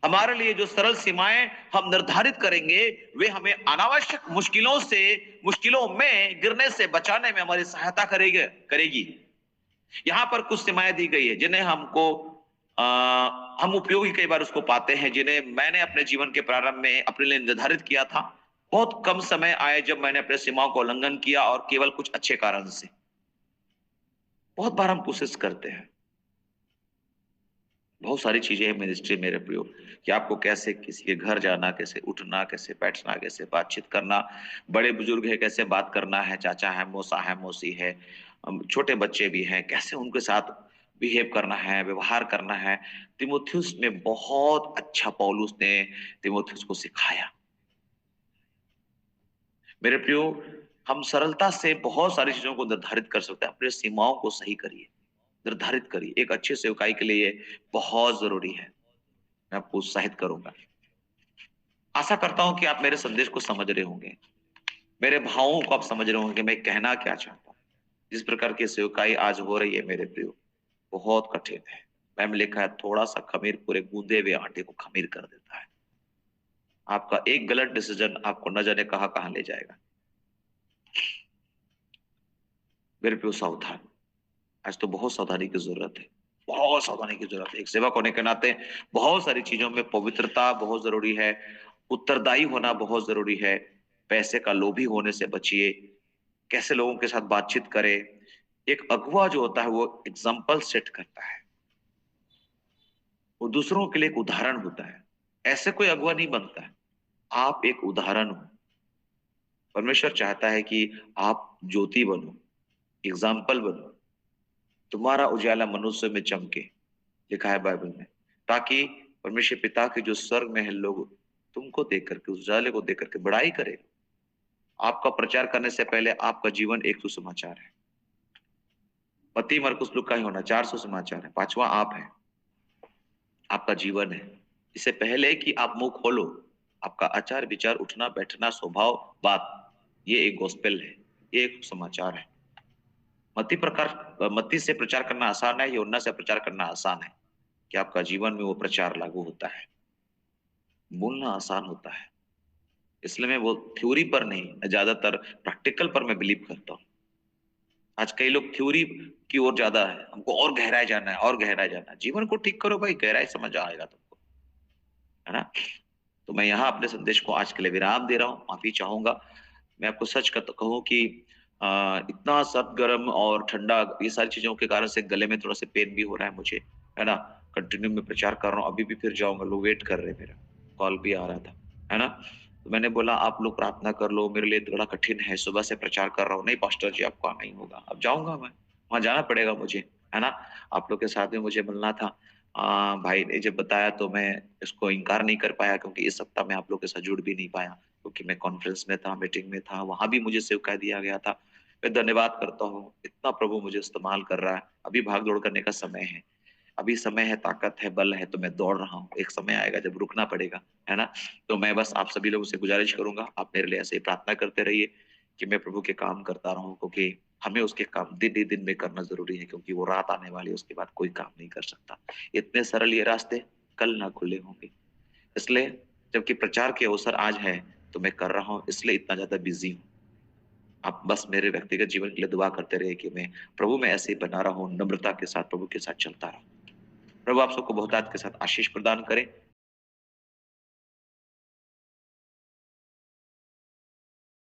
हमारे लिए जो सरल सीमाएं हम निर्धारित करेंगे, वे हमें अनावश्यक मुश्किलों में गिरने से बचाने में हमारी सहायता करेगी। यहाँ पर कुछ सीमाएं दी गई है जिन्हें हम उपयोगी कई बार उसको पाते हैं, जिन्हें मैंने अपने जीवन के प्रारंभ में अपने लिए निर्धारित किया था। बहुत कम समय आए जब मैंने अपने सीमाओं को उल्लंघन किया, और केवल कुछ अच्छे कारण से। बहुत बार हम कोशिश करते हैं, बहुत सारी चीजें हैं मिनिस्ट्री मेरे प्रियो, कि आपको कैसे किसी के घर जाना, कैसे उठना, कैसे बैठना, कैसे बातचीत करना, बड़े बुजुर्ग है कैसे बात करना है, चाचा है, मौसा है, मौसी है, छोटे बच्चे भी हैं, कैसे उनके साथ बिहेव करना है, व्यवहार करना है। तिमोथियुस में बहुत अच्छा पौलुस ने तिमोथियुस को सिखाया। मेरे प्रियो, हम सरलता से बहुत सारी चीजों को निर्धारित कर सकते हैं। अपने सीमाओं को सही करिए, निर्धारित करिए। एक अच्छे सेवकाई के लिए बहुत जरूरी है। मैं आपको उत्साहित करूंगा। आशा करता हूं कि आप मेरे संदेश को समझ रहे होंगे, मेरे भावों को आप समझ रहे होंगे कि मैं कहना क्या चाहता हूं। जिस प्रकार की सेवकाई आज हो रही है मेरे प्रियो, बहुत कठिन है। मैंने लिखा है, थोड़ा सा खमीर पूरे गूंदे हुए आटे को खमीर कर देता है। आपका एक गलत डिसीजन आपको न जाने कहां ले जाएगा। मेरे प्रियो, सावधान। आज तो बहुत सावधानी की जरूरत है, बहुत सावधानी की जरूरत है। एक सेवक होने के नाते बहुत सारी चीजों में पवित्रता बहुत जरूरी है, उत्तरदायी होना बहुत जरूरी है। पैसे का लोभी होने से बचिए, कैसे लोगों के साथ बातचीत करें। एक अगुवा जो होता है वो एग्जाम्पल सेट करता है, वो दूसरों के लिए एक उदाहरण होता है। ऐसे कोई अगुवा नहीं बनता है, आप एक उदाहरण हो। परमेश्वर चाहता है कि आप ज्योति बनो, एग्जाम्पल बनो, तुम्हारा उजाला मनुष्य में चमके, लिखा है बाइबल में, ताकि परमेश्वर पिता के जो स्वर्ग में है लोग तुमको देख करके, उस उजाले को देख करके बड़ाई करे। आपका प्रचार करने से पहले आपका जीवन एक सुसमाचार है। मत्ती मरकुस लूका ही होना 4 सुसमाचार है, 5वां आप है, आपका जीवन है। इससे पहले कि आप मुंह खोलो, आपका आचार विचार, उठना बैठना, स्वभाव, बात, ये एक गॉस्पेल है, ये एक समाचार है। मत्ती से प्रचार करना आसान है, यूहन्ना से प्रचार करना आसान है। कि आपका जीवन में वो प्रचार लागू होता है, बोलना आसान होता है। इसलिए मैं वो थ्योरी पर नहीं, ज्यादातर प्रैक्टिकल पर मैं बिलीव करता हूँ। आज कई लोग थ्योरी की ओर ज्यादा है, हमको और गहराई जाना है, और गहराई जाना है। जीवन को ठीक करो भाई, गहराई समझ आएगा तुमको, है ना। तो मैं यहाँ अपने संदेश को आज के लिए विराम दे रहा हूँ, माफी चाहूंगा। मैं आपको सच कहूँ कि इतना सर्द गर्म और ठंडा, ये सारी चीजों के कारण से गले में थोड़ा सा पेन भी हो रहा है मुझे, है ना। कंटिन्यू में प्रचार कर रहा हूँ, अभी भी फिर जाऊंगा, लोग वेट कर रहे हैं, मेरा कॉल भी आ रहा था, है ना। तो मैंने बोला आप लोग प्रार्थना कर लो, मेरे लिए बड़ा कठिन है, सुबह से प्रचार कर रहा हूँ। नहीं पास्टर जी, आपको आना ही होगा। अब जाऊंगा मैं, वहां जाना पड़ेगा मुझे, है ना। आप लोग के साथ में मुझे मिलना था। भाई ने जब बताया तो मैं इसको इनकार नहीं कर पाया, क्योंकि इस सप्ताह में आप लोग के साथ जुड़ भी नहीं पाया, क्योंकि मैं कॉन्फ्रेंस में था, मीटिंग में था, वहां भी मुझे सेवकाई दिया गया था। मैं धन्यवाद करता हूँ, इतना प्रभु मुझे इस्तेमाल कर रहा है। अभी भाग दौड़ करने का समय है, अभी समय है, ताकत है, बल है, तो मैं दौड़ रहा हूँ। एक समय आएगा जब रुकना पड़ेगा, है ना। तो मैं बस आप सभी लोगों से गुजारिश करूंगा, आप मेरे लिए ऐसे ही प्रार्थना करते रहिए कि मैं प्रभु के काम करता रहूं, क्योंकि हमें उसके काम दिन ही दिन में करना जरूरी है, क्योंकि वो रात आने वाली है, उसके बाद कोई काम नहीं कर सकता। इतने सरल ये रास्ते कल ना खुले होंगे। इसलिए जबकि प्रचार के अवसर आज है तो मैं कर रहा हूँ, इसलिए इतना ज्यादा बिजी हूँ। आप बस मेरे व्यक्तिगत जीवन के लिए दुआ करते रहे कि मैं प्रभु में ऐसे ही बना रहा हूँ, नम्रता के साथ प्रभु के साथ चलता रहूं। प्रभु आप सबको बहुतायत के साथ आशीष प्रदान करें।